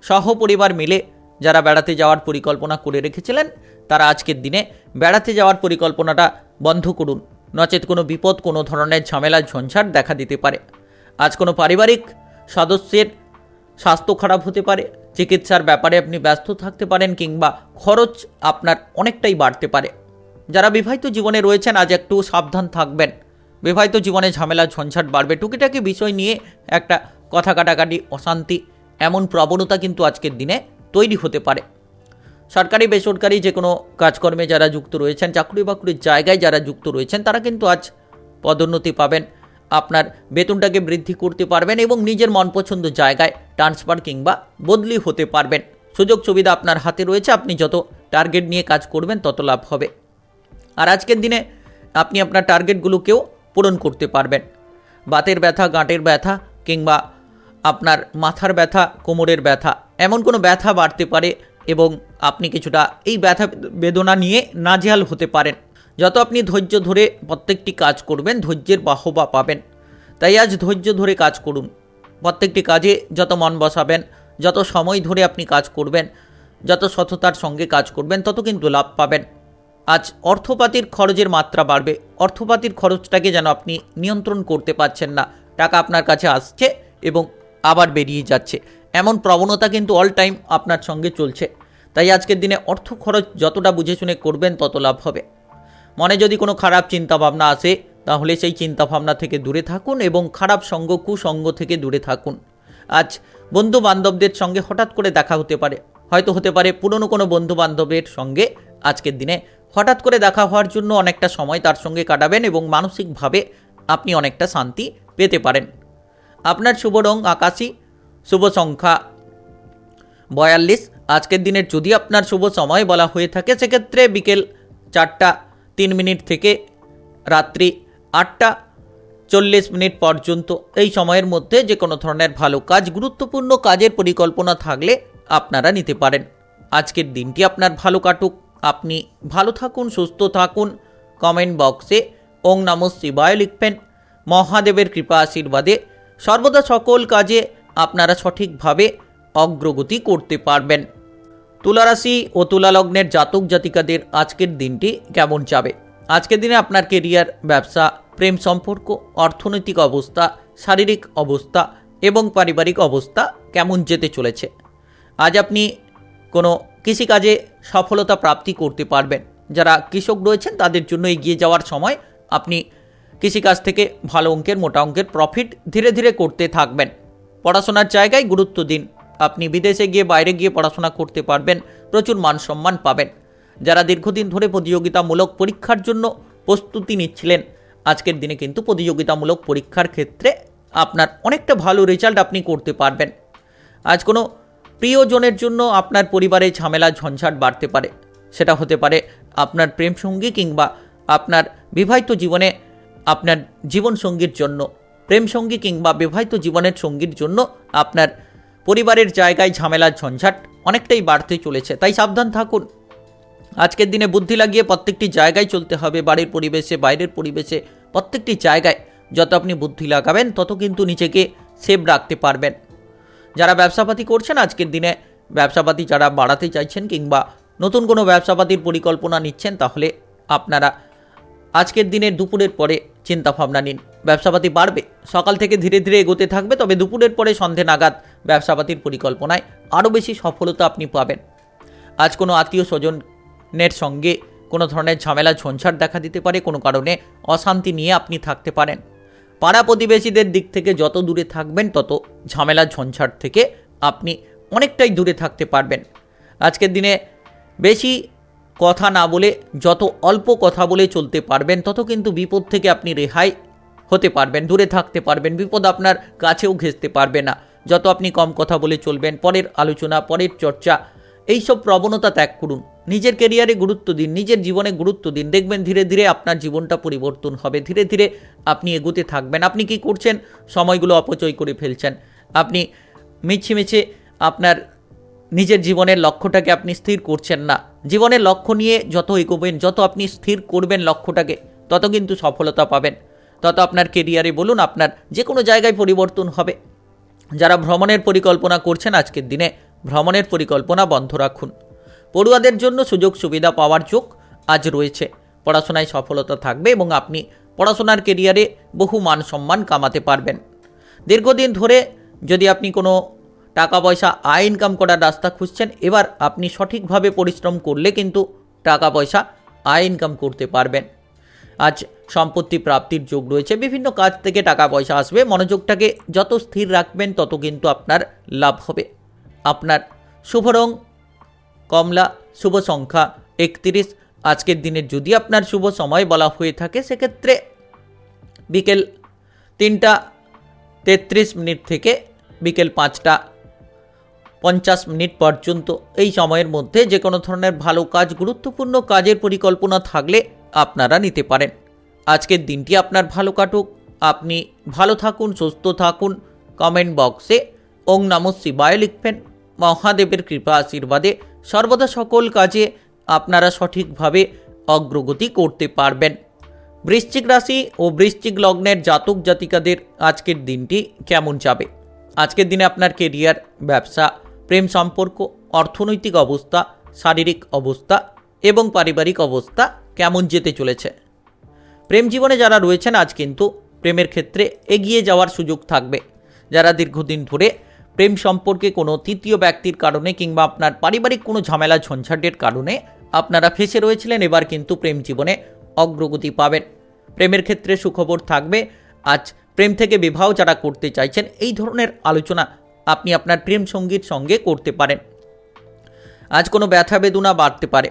A: সহপরিবার মিলে যারা বেড়াতে যাওয়ার পরিকল্পনা করে রেখেছিলেন তারা আজকের দিনে বেড়াতে যাওয়ার পরিকল্পনাটা বন্ধ করুন, নচেত কোনো বিপদ, কোনো ধরনের ঝামেলা ঝঞ্ঝাট দেখা দিতে পারে। আজ কোনো পারিবারিক সদস্যের স্বাস্থ্য খারাপ হতে পারে, চিকিৎসার ব্যাপারে আপনি ব্যস্ত থাকতে পারেন, কিংবা খরচ আপনার অনেকটাই বাড়তে পারে। যারা বিবাহিত জীবনে রয়েছেন আজ একটু সাবধান থাকবেন। বিবাহিত জীবনে ঝামেলা ঝঞ্ঝাট বাড়বে, টুকিটাকি বিষয় নিয়ে একটা কথা কাটাকাটি, অশান্তি, এমন প্রবণতা কিন্তু আজকের দিনে তৈরি হতে পারে। সরকারি বেসরকারি যে কোনো কাজকর্মে যারা যুক্ত রয়েছেন, চাকরি বাকরির জায়গায় যারা যুক্ত রয়েছেন তারা কিন্তু আজ পদোন্নতি পাবেন, আপনার বেতনটাকে বৃদ্ধি করতে পারবেন এবং নিজের মনপছন্দ জায়গায় ট্রান্সফার কিংবা বদলি হতে পারবেন। সুযোগ সুবিধা আপনার হাতে রয়েছে, আপনি যত টার্গেট নিয়ে কাজ করবেন তত লাভ হবে। আর আজকের দিনে আপনি আপনার টার্গেটগুলোকেও পূরণ করতে পারবেন। বাতের ব্যথা, গাঁটের ব্যথা কিংবা আপনার মাথার ব্যথা, কোমরের ব্যথা, এমন কোনো ব্যথা বাড়তে পারে এবং আপনি কিছুটা এই ব্যথা বেদনা নিয়ে নাজেহাল হতে পারেন। যত আপনি ধৈর্য ধরে প্রত্যেকটি কাজ করবেন ধৈর্যের বাহবা পাবেন। তাই আজ ধৈর্য ধরে কাজ করুন। প্রত্যেকটি কাজে যত মন বসাবেন, যত সময় ধরে আপনি কাজ করবেন, যত সততার সঙ্গে কাজ করবেন তত কিন্তু লাভ পাবেন। আজ অর্থপাতির খরচের মাত্রা বাড়বে। অর্থপাতির খরচটাকে যেন আপনি নিয়ন্ত্রণ করতে পারছেন না, টাকা আপনার কাছে আসছে এবং আবার বেরিয়ে যাচ্ছে, এমন প্রবণতা কিন্তু অল টাইম আপনার সঙ্গে চলছে। তাই আজকের দিনে অর্থ খরচ যতটা বুঝে শুনে করবেন তত লাভ হবে। মনে যদি কোনো খারাপ চিন্তাভাবনা আসে তাহলে সেই চিন্তাভাবনা থেকে দূরে থাকুন এবং খারাপ সঙ্গ, কুসঙ্গ থেকে দূরে থাকুন। আজ বন্ধু বান্ধবদের সঙ্গে হঠাৎ করে দেখা হতে পারে, হয়তো হতে পারে পুরনো কোনো বন্ধু বান্ধবের সঙ্গে আজকের দিনে হঠাৎ করে দেখা হওয়ার জন্য অনেকটা সময় তার সঙ্গে কাটাবেন এবং মানসিকভাবে আপনি অনেকটা শান্তি পেতে পারেন। আপনার শুভ রং আকাশী, শুভ সংখ্যা 42। আজকের দিনের যদি আপনার শুভ সময় বলা হয়ে থাকে সেক্ষেত্রে বিকেল 4:03 থেকে রাত্রি 8:40 পর্যন্ত এই সময়ের মধ্যে যে কোনো ধরনের ভালো কাজ, গুরুত্বপূর্ণ কাজের পরিকল্পনা থাকলে আপনারা নিতে পারেন। আজকের দিনটি আপনার ভালো কাটুক, আপনি ভালো থাকুন, সুস্থ থাকুন। কমেন্ট বক্সে ওং নমঃ শিবায় লিখবেন। মহাদেবের কৃপা আশীর্বাদে সর্বদা সকল কাজে আপনারা সঠিকভাবে অগ্রগতি করতে পারবেন। তুলা রাশি ও তুলা লগ্নের জাতক জাতিকাদের আজকের দিনটি কেমন যাবে? আজকের দিনে আপনার কেরিয়ার, ব্যবসা, প্রেম সম্পর্ক, অর্থনৈতিক অবস্থা, শারীরিক অবস্থা এবং পারিবারিক অবস্থা কেমন যেতে চলেছে? আজ আপনি কোনো কৃষিকাজে সফলতা প্রাপ্তি করতে পারবেন। যারা কৃষক রয়েছেন তাদের জন্য এগিয়ে যাওয়ার সময়, আপনি কৃষিকাজ থেকে ভালো অঙ্কের, মোটা অঙ্কের প্রফিট ধীরে ধীরে করতে থাকবেন। পড়াশোনার জায়গায় গুরুত্ব দিন। আপনি বিদেশে গিয়ে, বাইরে গিয়ে পড়াশোনা করতে পারবেন, প্রচুর মান সম্মান পাবেন। যারা দীর্ঘদিন ধরে প্রতিযোগিতামূলক পরীক্ষার জন্য প্রস্তুতি নিচ্ছিলেন, আজকের দিনে কিন্তু প্রতিযোগিতামূলক পরীক্ষার ক্ষেত্রে আপনার অনেকটা ভালো রেজাল্ট আপনি করতে পারবেন। আজ কোনো প্রিয়জনের জন্য আপনার পরিবারে ঝামেলা ঝঞ্ঝাট বাড়তে পারে। সেটা হতে পারে আপনার প্রেমসঙ্গী কিংবা আপনার বিবাহিত জীবনে আপনার জীবনসঙ্গীর জন্য, প্রেমসঙ্গী কিংবা বিবাহিত জীবনের সঙ্গীর জন্য আপনার পরিবারের জায়গায় ঝামেলা ঝঞ্ঝাট অনেকটাই বাড়তে চলেছে। তাই সাবধান থাকুন। আজকের দিনে বুদ্ধি লাগিয়ে প্রত্যেকটি জায়গায় চলতে হবে। বাড়ির পরিবেশে, বাইরের পরিবেশে, প্রত্যেকটি জায়গায় যত আপনি বুদ্ধি লাগাবেন তত কিন্তু নিজেকে সেভ রাখতে পারবেন। যারা ব্যবসাপাতি করছেন আজকের দিনে, ব্যবসাপাতি যারা বাড়াতে চাইছেন কিংবা নতুন কোনো ব্যবসাপাতির পরিকল্পনা নিচ্ছেন, তাহলে আপনারা আজকের দিনে দুপুরের পরে চিন্তাভাবনা নিন। ব্যবসাপাতি বাড়বে, সকাল থেকে ধীরে ধীরে এগোতে থাকবে, তবে দুপুরের পরে সন্ধে নাগাদ ব্যবসাপাতির পরিকল্পনায় আরও বেশি সফলতা আপনি পাবেন। আজ কোনো আত্মীয় স্বজনের সঙ্গে কোনো ধরনের ঝামেলা ঝঞ্ঝাট দেখা দিতে পারে, কোনো কারণে অশান্তি নিয়ে আপনি থাকতে পারেন। পাড়া প্রতিবেশীদের দিক থেকে যত দূরে থাকবেন তত ঝামেলা ঝঞ্ঝাট থেকে আপনি অনেকটাই দূরে থাকতে পারবেন। আজকের দিনে বেশি কথা না বলে যত অল্প কথা বলে চলতে পারবেন তত কিন্তু বিপদ থেকে আপনি রেহাই হতে পারবেন, দূরে থাকতে পারবেন, বিপদ আপনার কাছেও ঘেঁষতে পারবে না। যত আপনি কম কথা বলে চলবেন, পরের আলোচনা, পরের চর্চা, এইসব প্রবণতা ত্যাগ করুন। নিজের ক্যারিয়ারে গুরুত্ব দিন, নিজের জীবনে গুরুত্ব দিন। দেখবেন ধীরে ধীরে আপনার জীবনটা পরিবর্তন হবে, ধীরে ধীরে আপনি এগোতে থাকবেন। আপনি কি করছেন? সময়গুলো অপচয় করে ফেলছেন। আপনি মিছিমিছি আপনার নিজের জীবনের লক্ষ্যটাকে আপনি স্থির করছেন না। জীবনের লক্ষ্য নিয়ে যত এগোবেন, যত আপনি স্থির করবেন লক্ষ্যটাকে, তত কিন্তু সফলতা পাবেন, তত আপনার কেরিয়ারে বলুন, আপনার যে কোনো জায়গায় পরিবর্তন হবে। যারা ভ্রমণের পরিকল্পনা করছেন আজকের দিনে ভ্রমণের পরিকল্পনা বন্ধ রাখুন। পড়ুয়াদের জন্য সুযোগ সুবিধা পাওয়ার যোগ আজ রয়েছে। পড়াশোনায় সফলতা থাকবে এবং আপনি পড়াশোনার কেরিয়ারে বহু মান সম্মান কামাতে পারবেন। দীর্ঘদিন ধরে যদি আপনি কোনো টাকা পয়সা আয় ইনকাম করার রাস্তা খুঁজছেন, এবার আপনি সঠিকভাবে পরিশ্রম করলে কিন্তু টাকা পয়সা আয় ইনকাম করতে পারবেন। আজ সম্পত্তি প্রাপ্তির যোগ রয়েছে, বিভিন্ন কাজ থেকে টাকা পয়সা আসবে। মনোযোগটাকে যত স্থির রাখবেন তত কিন্তু আপনার লাভ হবে। আপনার শুভ রং কমলা, শুভ সংখ্যা 31। আজকের দিনের যদি আপনার শুভ সময় বলা হয়ে থাকে সেক্ষেত্রে বিকেল 3টা 33 থেকে বিকেল 5টা 50 পর্যন্ত। এই সময়ের মধ্যে যে কোনো ধরনের ভালো কাজ, গুরুত্বপূর্ণ কাজের পরিকল্পনা থাকলে আপনারা নিতে পারেন। আজকের দিনটি আপনার ভালো কাটুক, আপনি ভালো থাকুন, সুস্থ থাকুন। কমেন্ট বক্সে ওং নমঃ শিবায় লিখবেন। মহাদেবের কৃপা আশীর্বাদে সর্বদা সকল কাজে আপনারা সঠিকভাবে অগ্রগতি করতে পারবেন। বৃশ্চিক রাশি ও বৃশ্চিক লগ্নের জাতক জাতিকাদের আজকের দিনটি কেমন যাবে? আজকের দিনে আপনার কেরিয়ার, ব্যবসা, প্রেম সম্পর্ক, অর্থনৈতিক অবস্থা, শারীরিক অবস্থা এবং পারিবারিক অবস্থা কেমন যেতে চলেছে? প্রেম জীবনে যারা রয়েছেন আজ কিন্তু প্রেমের ক্ষেত্রে এগিয়ে যাওয়ার সুযোগ থাকবে। যারা দীর্ঘদিন ধরে প্রেম সম্পর্কে কোনো তৃতীয় ব্যক্তির কারণে কিংবা আপনার পারিবারিক কোনো ঝামেলা ঝঞ্ঝাটের কারণে আপনারা ফেঁসে রয়েছিলেন, এবার কিন্তু প্রেম জীবনে অগ্রগতি পাবেন। প্রেমের ক্ষেত্রে সুখবর থাকবে। আজ প্রেম থেকে বিবাহ যারা করতে চাইছেন, এই ধরনের আলোচনা আপনি আপনার প্রেম সঙ্গীর সঙ্গে করতে পারেন। আজ কোনো ব্যথা বেদনা বাড়তে পারে,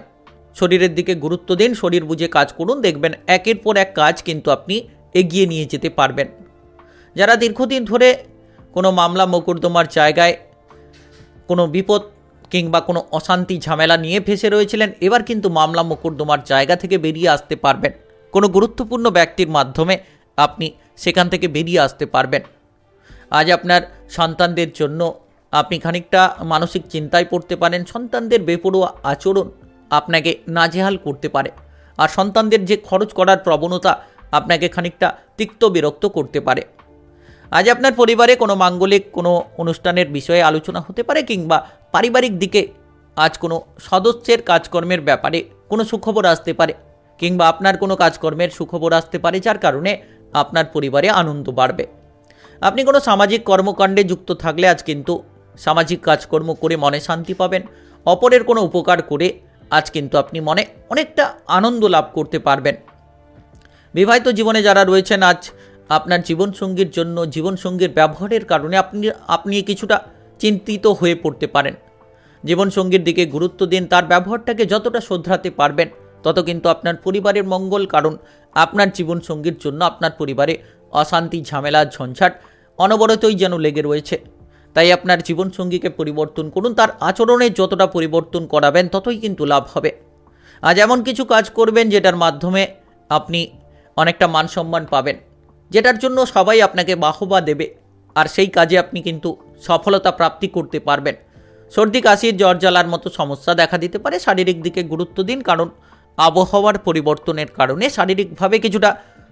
A: শরীরের দিকে গুরুত্ব দিন, শরীর বুঝে কাজ করুন। দেখবেন একের পর এক কাজ কিন্তু আপনি এগিয়ে নিয়ে যেতে পারবেন। যারা দীর্ঘদিন ধরে কোনো মামলা মোকদ্দমার জায়গায় কোনো বিপদ কিংবা কোনো অশান্তি ঝামেলা নিয়ে ফেঁসে রয়েছিলেন, এবার কিন্তু মামলা মোকদ্দমার জায়গা থেকে বেরিয়ে আসতে পারবেন। কোনো গুরুত্বপূর্ণ ব্যক্তির মাধ্যমে আপনি সেখান থেকে বেরিয়ে আসতে পারবেন। আজ আপনার সন্তানদের জন্য আপনি খানিকটা মানসিক চিন্তায় পড়তে পারেন। সন্তানদের বেপরোয়া আচরণ আপনাকে নাজেহাল করতে পারে, আর সন্তানদের যে খরচ করার প্রবণতা আপনাকে খানিকটা তিক্ত বিরক্ত করতে পারে। আজ আপনার পরিবারে কোনো মাঙ্গলিক কোনো অনুষ্ঠানের বিষয়ে আলোচনা হতে পারে, কিংবা পারিবারিক দিকে আজ কোনো সদস্যের কাজকর্মের ব্যাপারে কোনো সুখবর আসতে পারে, কিংবা আপনার কোনো কাজকর্মের সুখবর আসতে পারে, যার কারণে আপনার পরিবারে আনন্দ বাড়বে। আপনি কোনো সামাজিক কর্মকাণ্ডে যুক্ত থাকলে আজ কিন্তু সামাজিক কাজকর্ম করে মনে শান্তি পাবেন। অপরের কোনো উপকার করে আজ কিন্তু আপনি মনে অনেকটা আনন্দ লাভ করতে পারবেন। বিবাহিত জীবনে যারা রয়েছেন, আজ আপনার জীবনসঙ্গীর জন্য জীবনসঙ্গীর ব্যবহারের কারণে আপনি কিছুটা চিন্তিত হয়ে পড়তে পারেন। জীবনসঙ্গীর দিকে গুরুত্ব দিন, তার ব্যবহারটাকে যতটা শোধরাতে পারবেন তত কিন্তু আপনার পরিবারের মঙ্গল। কারণ আপনার জীবনসঙ্গীর জন্য আপনার পরিবারে অশান্তি, ঝামেলা, ঝঞ্ঝাট অনবরতই যেন লেগে রয়েছে। তাই আপনার জীবনসঙ্গীকে পরিবর্তন করুন, তার আচরণে যতটা পরিবর্তন করাবেন ততই কিন্তু লাভ হবে। আজ এমন কিছু কাজ করবেন যেটার মাধ্যমে আপনি অনেকটা মান সম্মান পাবেন, যেটার জন্য সবাই আপনাকে বাহবা দেবে, আর সেই কাজে আপনি কিন্তু সফলতা প্রাপ্তি করতে পারবেন। সর্দি, কাশি, জ্বর জ্বালার মতো সমস্যা দেখা দিতে পারে। শারীরিক দিকে গুরুত্ব দিন, কারণ আবহাওয়ার পরিবর্তনের কারণে শারীরিকভাবে কিছুটা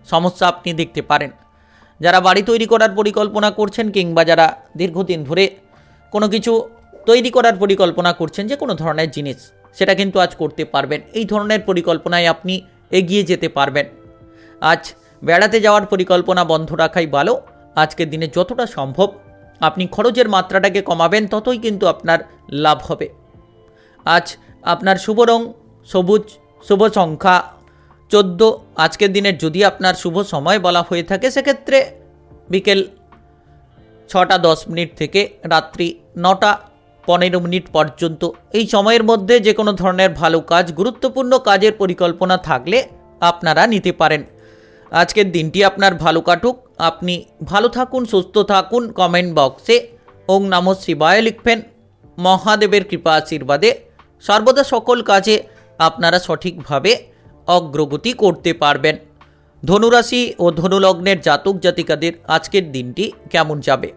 A: সমস্যা আপনি দেখতে পারেন। যারা বাড়ি তৈরি করার পরিকল্পনা করছেন, কিংবা যারা দীর্ঘদিন ধরে কোনো কিছু তৈরি করার পরিকল্পনা করছেন, যে কোনো ধরনের জিনিস, সেটা কিন্তু আজ করতে পারবেন। এই ধরনের পরিকল্পনায় আপনি এগিয়ে যেতে পারবেন। আজ বেড়াতে যাওয়ার পরিকল্পনা বন্ধ রাখাই ভালো। আজকের দিনে যতটা সম্ভব আপনি খরচের মাত্রাটাকে কমাবেন, ততই কিন্তু আপনার লাভ হবে। আজ আপনার শুভ রং সবুজ, শুভ সংখ্যা 14। আজকের দিনের যদি আপনার শুভ সময় বলা হয়ে থাকে সেক্ষেত্রে বিকেল 6:10 থেকে রাত্রি 9:15 পর্যন্ত এই সময়ের মধ্যে যে কোনো ধরনের ভালো কাজ, গুরুত্বপূর্ণ কাজের পরিকল্পনা থাকলে আপনারা নিতে পারেন। আজকের দিনটি আপনার ভালো কাটুক, আপনি ভালো থাকুন, সুস্থ থাকুন। কমেন্ট বক্সে ওং নমঃ শিবায় লিখবেন। মহাদেবের কৃপা আশীর্বাদে সর্বদা সকল কাজে আপনারা সঠিকভাবে অগ্রগতি করতে পারবেন। ধনুরাশি ও ধনুলগ্নের জাতক জাতিকাদের আজকের দিনটি কেমন যাবে?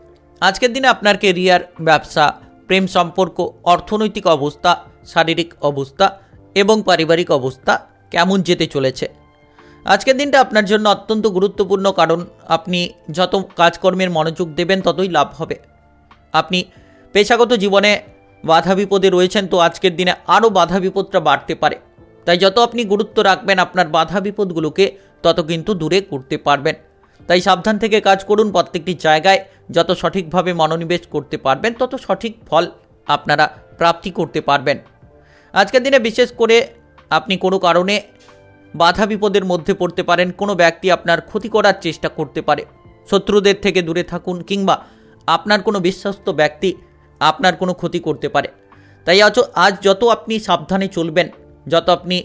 A: আজকের দিনে আপনার কেরিয়ার, ব্যবসা, প্রেম সম্পর্ক, অর্থনৈতিক অবস্থা, শারীরিক অবস্থা এবং পারিবারিক অবস্থা কেমন যেতে চলেছে? আজকের দিনটা আপনার জন্য অত্যন্ত গুরুত্বপূর্ণ, কারণ আপনি যত কাজকর্মের মনোযোগ দেবেন ততই লাভ হবে। আপনি পেশাগত জীবনে বাধা বিপদে রয়েছেন, তো আজকের দিনে আরও বাধা বিপদটা বাড়তে পারে। তাই যত আপনি গুরুত্ব রাখবেন আপনার বাধা বিপদগুলোকে, তত কিন্তু দূরে করতে পারবেন। তাই সাবধান থেকে কাজ করুন। প্রত্যেকটি জায়গায় যত সঠিকভাবে মনোনিবেশ করতে পারবেন তত সঠিক ফল আপনারা প্রাপ্তি করতে পারবেন। আজকের দিনে বিশেষ করে আপনি কোনো কারণে বাধা বিপদের মধ্যে পড়তে পারেন। কোনো ব্যক্তি আপনার ক্ষতি করার চেষ্টা করতে পারে। শত্রুদের থেকে দূরে থাকুন, কিংবা আপনার কোনো বিশ্বস্ত ব্যক্তি আপনার কোনো ক্ষতি করতে পারে। তাই আজ যত আপনি সাবধানে চলবেন, যত আপনি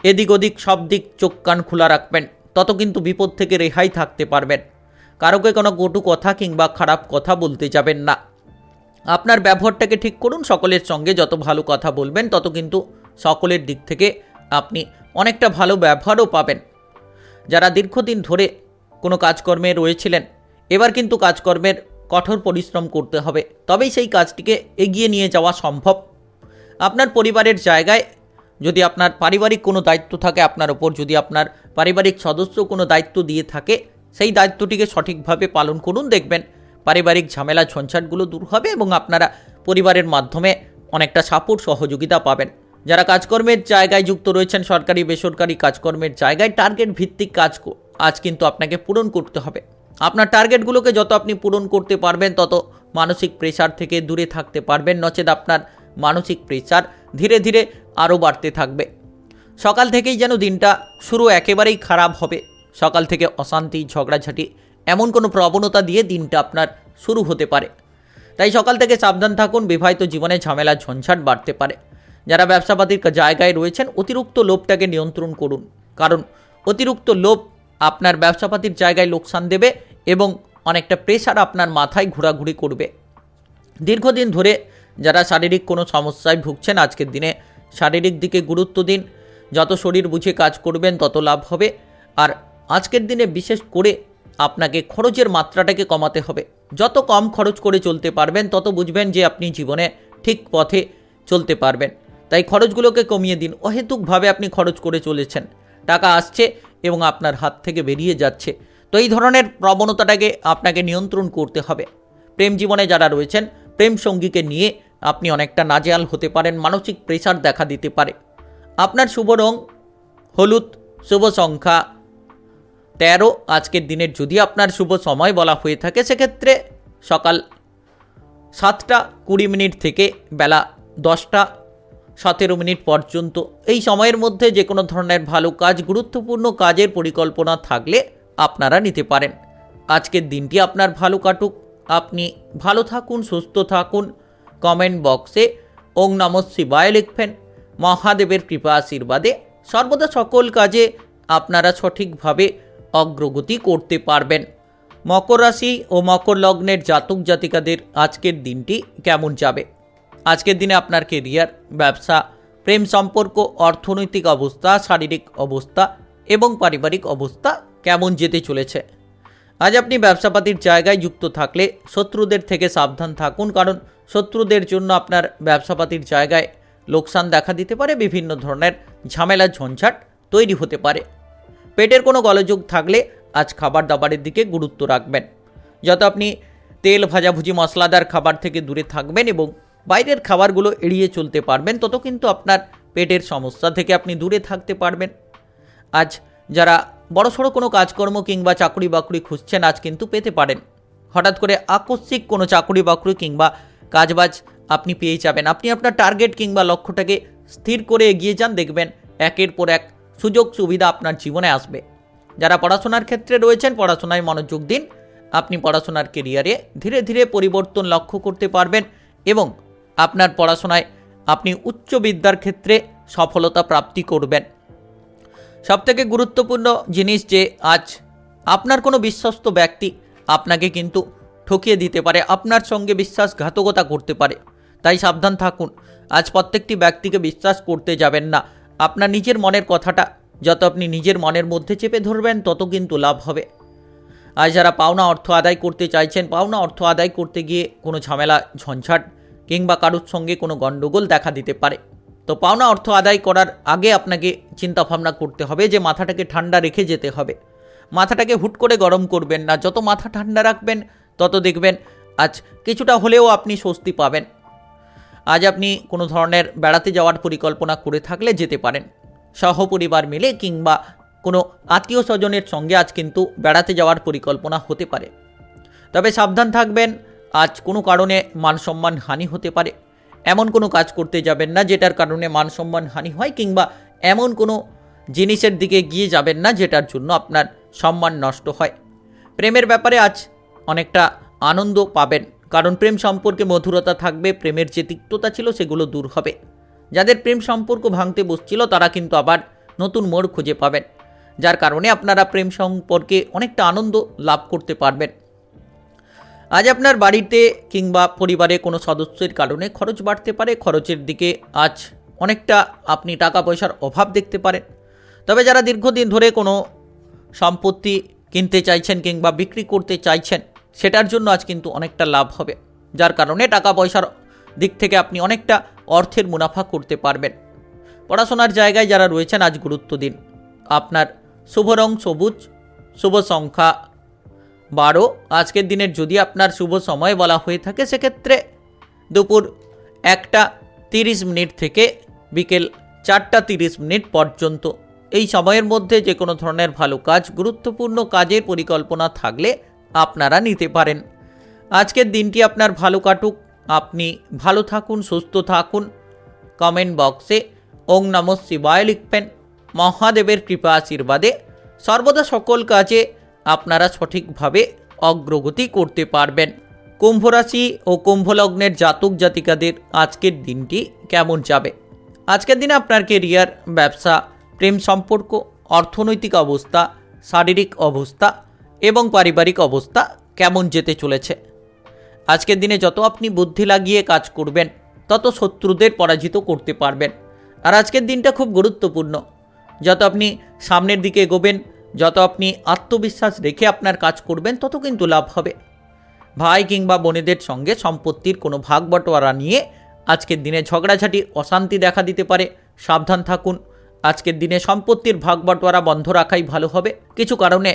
A: এদিক ওদিক সব দিক চোখ কান খোলা রাখবেন, তত কিন্তু বিপদ থেকে রেহাই থাকতে পারবেন। কারোকে কোনো কটু কথা কিংবা খারাপ কথা বলতে যাবেন না। আপনার ব্যবহারটাকে ঠিক করুন। সকলের সঙ্গে যত ভালো কথা বলবেন তত কিন্তু সকলের দিক থেকে আপনি অনেকটা ভালো ব্যবহারও পাবেন। যারা দীর্ঘদিন ধরে কোনো কাজকর্মে রয়েছিলেন, এবার কিন্তু কাজকর্মের কঠোর পরিশ্রম করতে হবে, তবেই সেই কাজটিকে এগিয়ে নিয়ে যাওয়া সম্ভব। আপনার পরিবারের জায়গায় যদি আপনার পারিবারিক কোনো দায়িত্ব থাকে আপনার ওপর, যদি আপনার পারিবারিক সদস্য কোনো দায়িত্ব দিয়ে থাকে, সেই দায়িত্বটিকে সঠিকভাবে পালন করুন। দেখবেন পারিবারিক ঝামেলা ঝঞ্ঝাটগুলো দূর হবে এবং আপনারা পরিবারের মাধ্যমে অনেকটা সাপোর্ট সহযোগিতা পাবেন। যারা কাজকর্মের জায়গায় যুক্ত রয়েছেন, সরকারি বেসরকারি কাজকর্মের জায়গায় টার্গেট ভিত্তিক কাজ আজ কিন্তু আপনাকে পূরণ করতে হবে। আপনার টার্গেটগুলোকে যত আপনি পূরণ করতে পারবেন তত মানসিক প্রেশার থেকে দূরে থাকতে পারবেন, নচেত আপনার মানসিক প্রেশার ধীরে ধীরে আরও বাড়তে থাকবে। সকাল থেকেই যেন দিনটা শুরু একেবারেই খারাপ হবে। সকাল থেকে অশান্তি, ঝগড়াঝাটি এমন কোনো প্রবণতা দিয়ে দিনটা আপনার শুরু হতে পারে। তাই সকাল থেকে সাবধান থাকুন। বিবাহিত জীবনে ঝামেলা ঝঞ্ঝাট বাড়তে পারে। যারা ব্যবসাপাতির জায়গায় রয়েছেন, অতিরিক্ত লোভটাকে নিয়ন্ত্রণ করুন, কারণ অতিরিক্ত লোভ আপনার ব্যবসাপাতির জায়গায় লোকসান দেবে এবং অনেকটা প্রেশার আপনার মাথায় ঘোরাঘুরি করবে। দীর্ঘদিন ধরে যারা শারীরিক কোনো সমস্যায় ভুগছেন, আজকের দিনে শারীরিক দিকে গুরুত্ব দিন। যত শরীর বুঝে কাজ করবেন তত লাভ হবে। আর আজকের দিনে বিশেষ করে আপনাকে খরচের মাত্রাটাকে কমাতে হবে। যত কম খরচ করে চলতে পারবেন তত বুঝবেন যে আপনি জীবনে ঠিক পথে চলতে পারবেন। তাই খরচগুলোকে কমিয়ে দিন। অহেতুকভাবে আপনি খরচ করে চলেছেন, টাকা আসছে এবং আপনার হাত থেকে বেরিয়ে যাচ্ছে। তো এই ধরনের প্রবণতাটাকে আপনাকে নিয়ন্ত্রণ করতে হবে। প্রেম জীবনে যারা রয়েছেন, প্রেম সঙ্গীকে নিয়ে আপনি অনেকটা নাজেহাল হতে পারেন, মানসিক প্রেশার দেখা দিতে পারে। আপনার শুভ রং হলুদ, শুভ সংখ্যা 13। আজকের দিনের যদি আপনার শুভ সময় বলা হয়ে থাকে, সেক্ষেত্রে সকাল 7:20 থেকে বেলা 10:17 পর্যন্ত। এই সময়ের মধ্যে যে কোনো ধরনের ভালো কাজ, গুরুত্বপূর্ণ কাজের পরিকল্পনা থাকলে আপনারা নিতে পারেন। আজকের দিনটি আপনার ভালো কাটুক, আপনি ভালো থাকুন, সুস্থ থাকুন। কমেন্ট বক্সে ওং নমঃ শিবায় লিখবেন। মহাদেবের কৃপা আশীর্বাদে সর্বদা সকল কাজে আপনারা সঠিকভাবে অগ্রগতি করতে পারবেন। মকর রাশি ও মকর লগ্নের জাতক জাতিকাদের আজকের দিনটি কেমন যাবে? আজকের দিনে আপনার কেরিয়ার, ব্যবসা, প্রেম সম্পর্ক, অর্থনৈতিক অবস্থা, শারীরিক অবস্থা এবং পারিবারিক অবস্থা কেমন যেতে চলেছে? আজ আপনি ব্যবসাপাতির জায়গায় যুক্ত থাকলে শত্রুদের থেকে সাবধান থাকুন, কারণ শত্রুদের জন্য আপনার ব্যবসাপাতির জায়গায় লোকসান দেখা দিতে পারে। বিভিন্ন ধরনের ঝামেলা ঝঞ্ঝাট তৈরি হতে পারে। পেটের কোনো গোলযোগ থাকলে আজ খাবার দাবারের দিকে গুরুত্ব রাখবেন। যত আপনি তেল, ভাজাভুজি, মশলাদার খাবার থেকে দূরে থাকবেন এবং বাইরের খাবারগুলো এড়িয়ে চলতে পারবেন, তত কিন্তু আপনার পেটের সমস্যা থেকে আপনি দূরে থাকতে পারবেন। আজ যারা বড়সড় কোনো কাজকর্ম কিংবা চাকরি বাকরি খুঁজছেন, আজ কিন্তু পেতে পারেন। হঠাৎ করে আকস্মিক কোনো চাকরি বাকরি কিংবা কাজবাজ আপনি পেয়ে যাবেন। আপনি আপনার টার্গেট কিংবা লক্ষ্যটাকে স্থির করে এগিয়ে যান, দেখবেন একের পর এক সুযোগ সুবিধা আপনার জীবনে আসবে। যারা পড়াশোনার ক্ষেত্রে রয়েছেন, পড়াশোনায় মনোযোগ দিন। আপনি পড়াশোনার কেরিয়ারে ধীরে ধীরে পরিবর্তন লক্ষ্য করতে পারবেন এবং আপনার পড়াশোনায় আপনি উচ্চ বিদ্যার ক্ষেত্রে সফলতা প্রাপ্তি করবেন। সবথেকে গুরুত্বপূর্ণ জিনিস যে আজ আপনার কোনো বিশ্বস্ত ব্যক্তি আপনাকে কিন্তু ঠকিয়ে দিতে পারে, আপনার সঙ্গে বিশ্বাসঘাতকতা করতে পারে, তাই সাবধান থাকুন। আজ প্রত্যেকটি ব্যক্তিকে বিশ্বাস করতে যাবেন না। আপনার নিজের মনের কথাটা যত আপনি নিজের মনের মধ্যে চেপে ধরবেন তত কিন্তু লাভ হবে। আজ যারা পাওনা অর্থ আদায় করতে চাইছেন, পাওনা অর্থ আদায় করতে গিয়ে কোনো ঝামেলা ঝঞ্ঝাট কিংবা কারোর সঙ্গে কোনো গণ্ডগোল দেখা দিতে পারে। তো পাওনা অর্থ আদায় করার আগে আপনাকে চিন্তাভাবনা করতে হবে যে মাথাটাকে ঠান্ডা রেখে যেতে হবে। মাথাটাকে হুট করে গরম করবেন না। যত মাথা ঠান্ডা রাখবেন তত দেখবেন আজ কিছুটা হলেও আপনি স্বস্তি পাবেন। আজ আপনি কোনো ধরনের বেড়াতে যাওয়ার পরিকল্পনা করে থাকলে যেতে পারেন। সহপরিবার মিলে কিংবা কোনো আত্মীয় স্বজনের সঙ্গে আজ কিন্তু বেড়াতে যাওয়ার পরিকল্পনা হতে পারে। তবে সাবধান থাকবেন, আজ কোনো কারণে মানসম্মান হানি হতে পারে। এমন কোনো কাজ করতে যাবেন না যেটার কারণে মানসম্মান হানি হয়, কিংবা এমন কোনো জিনিসের দিকে গিয়ে যাবেন না যেটার জন্য আপনার সম্মান নষ্ট হয়। প্রেমের ব্যাপারে আজ অনেকটা আনন্দ পাবেন, কারণ প্রেম সম্পর্কে মধুরতা থাকবে। প্রেমের যে তিক্ততা ছিল সেগুলো দূর হবে। যাদের প্রেম সম্পর্ক ভাঙতে বসছিল তারা কিন্তু আবার নতুন মোড় খুঁজে পাবেন, যার কারণে আপনারা প্রেম সম্পর্কে অনেকটা আনন্দ লাভ করতে পারবেন। আজ আপনার বাড়িতে কিংবা পরিবারে কোনো সদস্যের কারণে খরচ বাড়তে পারে। খরচের দিকে আজ অনেকটা আপনি টাকা পয়সার অভাব দেখতে পারেন। তবে যারা দীর্ঘদিন ধরে কোনো সম্পত্তি কিনতে চাইছেন কিংবা বিক্রি করতে চাইছেন, সেটার জন্য আজ কিন্তু অনেকটা লাভ হবে, যার কারণে টাকা পয়সার দিক থেকে আপনি অনেকটা অর্থের মুনাফা করতে পারবেন। পড়াশোনার জায়গায় যারা রয়েছেন আজ গুরুত্ব দিন। আপনার শুভ রং সবুজ, শুভ সংখ্যা 12। আজকের দিনের যদি আপনার শুভ সময় বলা হয়ে থাকে সেক্ষেত্রে দুপুর 1:30 থেকে বিকেল 4:30 পর্যন্ত। এই সময়ের মধ্যে যে কোনো ধরনের ভালো কাজ, গুরুত্বপূর্ণ কাজের পরিকল্পনা থাকলে আপনারা নিতে পারেন। আজকের দিনটি আপনার ভালো কাটুক, আপনি ভালো থাকুন, সুস্থ থাকুন। কমেন্ট বক্সে ওং নমঃ শিবায় লিখবেন। মহাদেবের কৃপা আশীর্বাদে সর্বদা সকল কাজে আপনারা সঠিকভাবে অগ্রগতি করতে পারবেন। কুম্ভ রাশি ও কুম্ভ লগ্নের জাতক জাতিকাদের আজকের দিনটি কেমন যাবে? আজকের দিনে আপনার কেরিয়ার, ব্যবসা, প্রেম সম্পর্ক, অর্থনৈতিক অবস্থা, শারীরিক অবস্থা এবং পারিবারিক অবস্থা কেমন যেতে চলেছে? আজকের দিনে যত আপনি বুদ্ধি লাগিয়ে কাজ করবেন তত শত্রুদের পরাজিত করতে পারবেন। আর আজকের দিনটা খুব গুরুত্বপূর্ণ। যত আপনি সামনের দিকে এগোবেন, যত আপনি আত্মবিশ্বাস রেখে আপনার কাজ করবেন তত কিন্তু লাভ হবে। ভাই কিংবা বোনেদের সঙ্গে সম্পত্তির কোনো ভাগ বটোয়ারা নিয়ে আজকের দিনে ঝগড়াঝাটি, অশান্তি দেখা দিতে পারে, সাবধান থাকুন। আজকের দিনে সম্পত্তির ভাগ বটোয়ারা বন্ধ রাখাই ভালো হবে। কিছু কারণে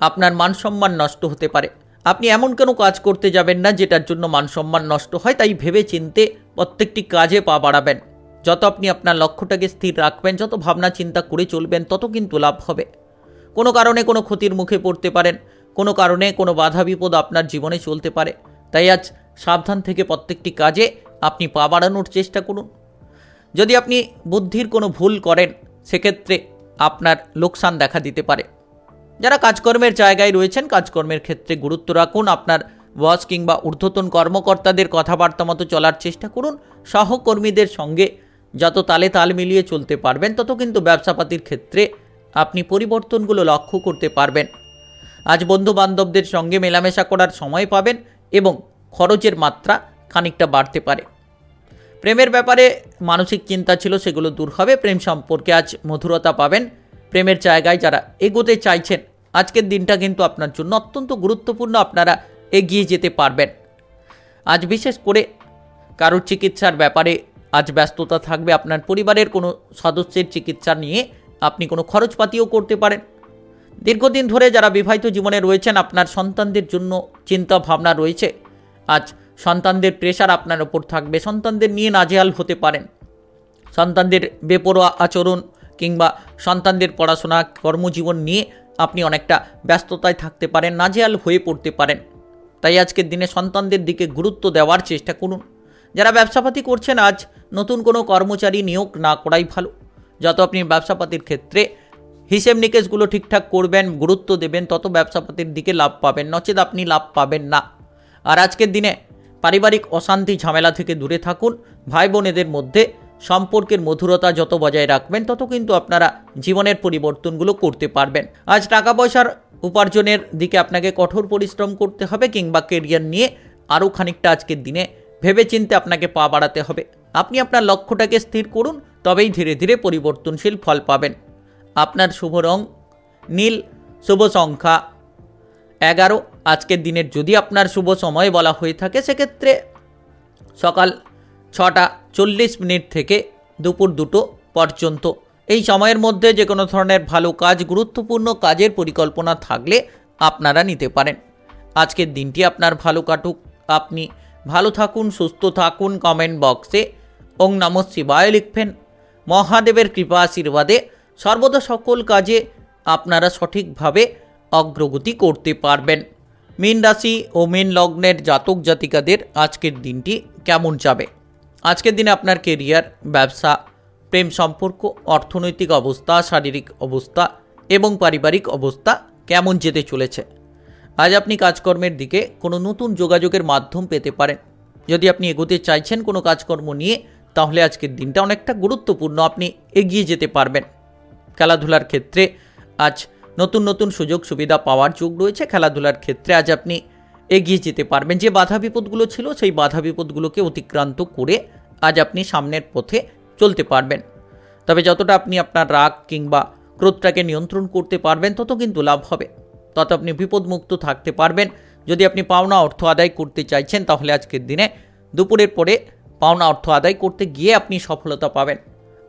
A: আপনার মানসম্মান নষ্ট হতে পারে। আপনি এমন কোনো কাজ করতে যাবেন না যেটার জন্য মানসম্মান নষ্ট হয়, তাই ভেবে চিন্তে প্রত্যেকটি কাজে পা বাড়াবেন। যত আপনি আপনার লক্ষ্যটাকে স্থির রাখবেন, যত ভাবনা চিন্তা করে চলবেন তত কিন্তু লাভ হবে। কোনো কারণে কোনো ক্ষতির মুখে পড়তে পারেন, কোনো কারণে কোনো বাধা বিপদ আপনার জীবনে চলতে পারে। তাই আজ সাবধান থেকে প্রত্যেকটি কাজে আপনি পা বাড়ানোর চেষ্টা করুন। যদি আপনি বুদ্ধির কোনো ভুল করেন সেক্ষেত্রে আপনার লোকসান দেখা দিতে পারে। যারা কাজকর্মের জায়গায় রয়েছেন কাজকর্মের ক্ষেত্রে গুরুত্ব রাখুন। আপনার বস কিংবা ঊর্ধ্বতন কর্মকর্তাদের কথাবার্তা মতো চলার চেষ্টা করুন। সহকর্মীদের সঙ্গে যত তালে তাল মিলিয়ে চলতে পারবেন তত কিন্তু ব্যবসাপাতির ক্ষেত্রে আপনি পরিবর্তনগুলো লক্ষ্য করতে পারবেন। আজ বন্ধু বান্ধবদের সঙ্গে মেলামেশা করার সময় পাবেন এবং খরচের মাত্রা খানিকটা বাড়তে পারে। প্রেমের ব্যাপারে মানসিক চিন্তা ছিল সেগুলো দূর হবে। প্রেম সম্পর্কে আজ মধুরতা পাবেন। প্রেমের জায়গায় যারা এগোতে চাইছেন আজকের দিনটা কিন্তু আপনার জন্য অত্যন্ত গুরুত্বপূর্ণ, আপনারা এগিয়ে যেতে পারবেন। আজ বিশেষ করে কারোর চিকিৎসার ব্যাপারে আজ ব্যস্ততা থাকবে। আপনার পরিবারের কোনো সদস্যের চিকিৎসা নিয়ে আপনি কোনো খরচপাতিও করতে পারেন। দীর্ঘদিন ধরে যারা বিবাহিত জীবনে রয়েছেন আপনার সন্তানদের জন্য চিন্তা ভাবনা রয়েছে। আজ সন্তানদের প্রেশার আপনার ওপর থাকবে, সন্তানদের নিয়ে নাজেহাল হতে পারেন। সন্তানদের বেপরোয়া আচরণ কিংবা সন্তানদের পড়াশোনা, কর্মজীবন নিয়ে আপনি অনেকটা ব্যস্ততায় থাকতে পারেন, নাজেহাল হয়ে পড়তে পারেন। তাই আজকের দিনে সন্তানদের দিকে গুরুত্ব দেওয়ার চেষ্টা করুন। যারা ব্যবসাপাতি করছেন আজ নতুন কোনো কর্মচারী নিয়োগ না করাই ভালো। যত আপনি ব্যবসাপাতির ক্ষেত্রে হিসেব নিকেশগুলো ঠিকঠাক করবেন, গুরুত্ব দেবেন, তত ব্যবসাপাতির দিকে লাভ পাবেন, নচেত আপনি লাভ পাবেন না। আর আজকের দিনে পারিবারিক অশান্তি ঝামেলা থেকে দূরে থাকুন। ভাই বোনেদের মধ্যে সম্পর্কের মধুরতা যত বজায় রাখবেন তত কিন্তু আপনারা জীবনের পরিবর্তনগুলো করতে পারবেন। আজ টাকা পয়সার উপার্জনের দিকে আপনাকে কঠোর পরিশ্রম করতে হবে, কিংবা কেরিয়ার নিয়ে আরও খানিকটা আজকের দিনে ভেবেচিন্তে আপনাকে পা বাড়াতে হবে। আপনি আপনার লক্ষ্যটাকে স্থির করুন, তবেই ধীরে ধীরে পরিবর্তনশীল ফল পাবেন। আপনার শুভ রং নীল, শুভ সংখ্যা 11। আজকের দিনের যদি আপনার শুভ সময় বলা হয়ে থাকে সেক্ষেত্রে সকাল 6টা 40 থেকে দুপুর 2টো পর্যন্ত। এই সময়ের মধ্যে যে কোনো ধরনের ভালো কাজ, গুরুত্বপূর্ণ কাজের পরিকল্পনা থাকলে আপনারা নিতে পারেন। আজকের দিনটি আপনার ভালো কাটুক, আপনি ভালো থাকুন, সুস্থ থাকুন। কমেন্ট বক্সে ওং নমঃ শিবায় লিখবেন। মহাদেবের কৃপা আশীর্বাদে সর্বদা সকল কাজে আপনারা সঠিকভাবে অগ্রগতি করতে পারবেন। মীন রাশি ও মীন লগ্নের জাতক জাতিকাদের আজকের দিনটি কেমন যাবে? আজকের দিনে আপনার কেরিয়ার, ব্যবসা, প্রেম সম্পর্ক, অর্থনৈতিক অবস্থা, শারীরিক অবস্থা এবং পারিবারিক অবস্থা কেমন যেতে চলেছে? আজ আপনি কাজকর্মের দিকে কোনো নতুন যোগাযোগের মাধ্যম পেতে পারেন। যদি আপনি এগোতে চাইছেন কোনো কাজকর্ম নিয়ে, তাহলে আজকের দিনটা অনেকটা গুরুত্বপূর্ণ, আপনি এগিয়ে যেতে পারবেন। খেলাধুলার ক্ষেত্রে আজ নতুন নতুন সুযোগ সুবিধা পাওয়ার যোগ রয়েছে। খেলাধুলার ক্ষেত্রে আজ আপনি এগিয়ে যেতে পারবেন। যে বাধা বিপদগুলো ছিল সেই বাধা বিপদগুলোকে অতিক্রান্ত করে আজ আপনি সামনের পথে চলতে পারবেন। তবে যতটা আপনি আপনার রাগ কিংবা ক্রোধটাকে নিয়ন্ত্রণ করতে পারবেন তত কিন্তু লাভ হবে, তত আপনি বিপদমুক্ত থাকতে পারবেন। যদি আপনি পাওনা অর্থ আদায় করতে চাইছেন তাহলে আজকের দিনে দুপুরের পরে পাওনা অর্থ আদায় করতে গিয়ে আপনি সফলতা পাবেন।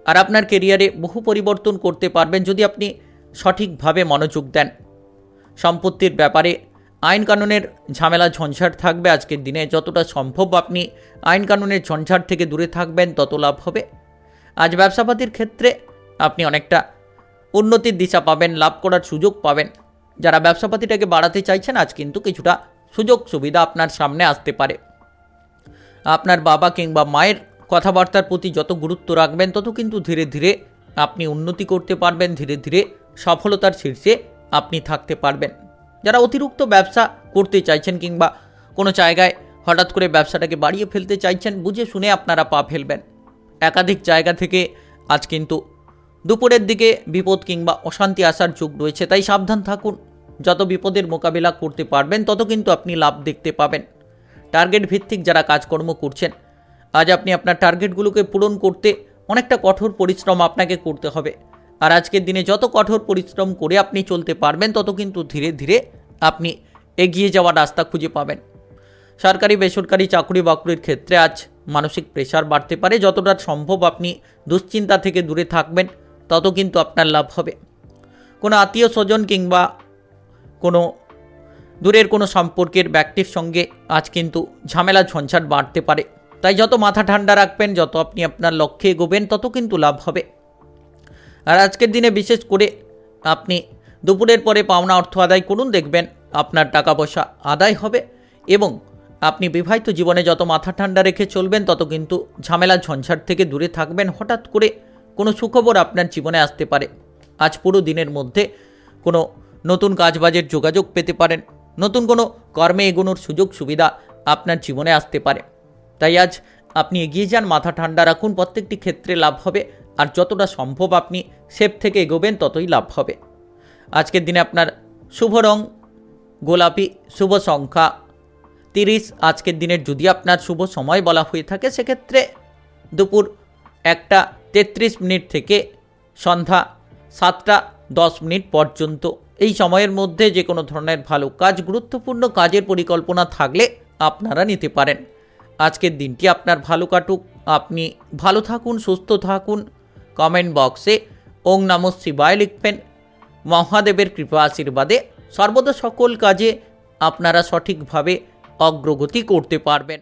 A: আর আপনার কেরিয়ারে বহু পরিবর্তন করতে পারবেন যদি আপনি সঠিকভাবে মনোযোগ দেন। সম্পত্তির ব্যাপারে আইন কানুনের ঝামেলা ঝঞ্ঝাট থাকবে। আজকের দিনে যতটা সম্ভব আপনি আইন কানুনের ঝঞ্ঝাট থেকে দূরে থাকবেন তত লাভ হবে। আজ ব্যবসাপাতির ক্ষেত্রে আপনি অনেকটা উন্নতির দিশা পাবেন, লাভ করার সুযোগ পাবেন। যারা ব্যবসাপাতিটাকে বাড়াতে চাইছেন আজ কিন্তু কিছুটা সুযোগ সুবিধা আপনার সামনে আসতে পারে। আপনার বাবা কিংবা মায়ের কথাবার্তার প্রতি যত গুরুত্ব রাখবেন তত কিন্তু ধীরে ধীরে আপনি উন্নতি করতে পারবেন, ধীরে ধীরে সফলতার শীর্ষে আপনি থাকতে পারবেন। যারা অতিরিক্ত ব্যবসা করতে চাইছেন কিংবা কোনো জায়গায় হঠাৎ করে ব্যবসাটাকে বাড়িয়ে ফেলতে চাইছেন, বুঝে শুনে আপনারা পা ফেলবেন। একাধিক জায়গা থেকে আজ কিন্তু দুপুরের দিকে বিপদ কিংবা অশান্তি আসার যোগ রয়েছে, তাই সাবধান থাকুন। যত বিপদের মোকাবিলা করতে পারবেন তত কিন্তু আপনি লাভ দেখতে পাবেন। টার্গেট ভিত্তিক যারা কাজকর্ম করছেন, আজ আপনি আপনার টার্গেটগুলোকে পূরণ করতে অনেকটা কঠোর পরিশ্রম আপনাকে করতে হবে। আর আজকের দিনে যত কঠোর পরিশ্রম করে আপনি চলতে পারবেন তত কিন্তু ধীরে ধীরে আপনি এগিয়ে যাওয়ার রাস্তা খুঁজে পাবেন। সরকারি বেসরকারি চাকরি বাকরির ক্ষেত্রে আজ মানসিক প্রেশার বাড়তে পারে। যতটা সম্ভব আপনি দুশ্চিন্তা থেকে দূরে থাকবেন তত কিন্তু আপনার লাভ হবে। কোনো আত্মীয় স্বজন কিংবা কোনো দূরের কোনো সম্পর্কের ব্যক্তির সঙ্গে আজ কিন্তু ঝামেলা ঝঞ্ঝাট বাড়তে পারে, তাই যত মাথা ঠান্ডা রাখবেন, যত আপনি আপনার লক্ষ্যে এগোবেন তত কিন্তু লাভ হবে। আর আজকের দিনে বিশেষ করে আপনি দুপুরের পরে পাওনা অর্থ আদায় করুন, দেখবেন আপনার টাকা পয়সা আদায় হবে এবং আপনি বিবাহিত জীবনে যত মাথা ঠান্ডা রেখে চলবেন তত কিন্তু ঝামেলা ঝঞ্ঝাট থেকে দূরে থাকবেন। হঠাৎ করে কোনো সুখবর আপনার জীবনে আসতে পারে। আজ পুরো দিনের মধ্যে কোনো নতুন কাজবাজের যোগাযোগ পেতে পারেন, নতুন কোনো কর্মে এগোনোর সুযোগ সুবিধা আপনার জীবনে আসতে পারে। তাই আজ আপনি এগিয়ে যান, মাথা ঠান্ডা রাখুন, প্রত্যেকটি ক্ষেত্রে লাভ হবে। আর যতটা সম্ভব আপনি সেফ থেকে এগোবেন ততই লাভ হবে। আজকের দিনে আপনার শুভ রং গোলাপি, শুভ সংখ্যা 30। আজকের দিনের যদি আপনার শুভ সময় বলা হয়ে থাকে সেক্ষেত্রে দুপুর 1টা 33 থেকে সন্ধ্যা 7টা 10 পর্যন্ত। এই সময়ের মধ্যে যে কোনো ধরনের ভালো কাজ, গুরুত্বপূর্ণ কাজের পরিকল্পনা থাকলে আপনারা নিতে পারেন। আজকের দিনটি আপনার ভালো কাটুক, আপনি ভালো থাকুন, সুস্থ থাকুন। কমেন্ট বক্সে ওং নমঃ শিবায় লিখবেন। মহাদেবের কৃপা আশীর্বাদে সর্বদা সকল কাজে আপনারা সঠিকভাবে অগ্রগতি করতে পারবেন।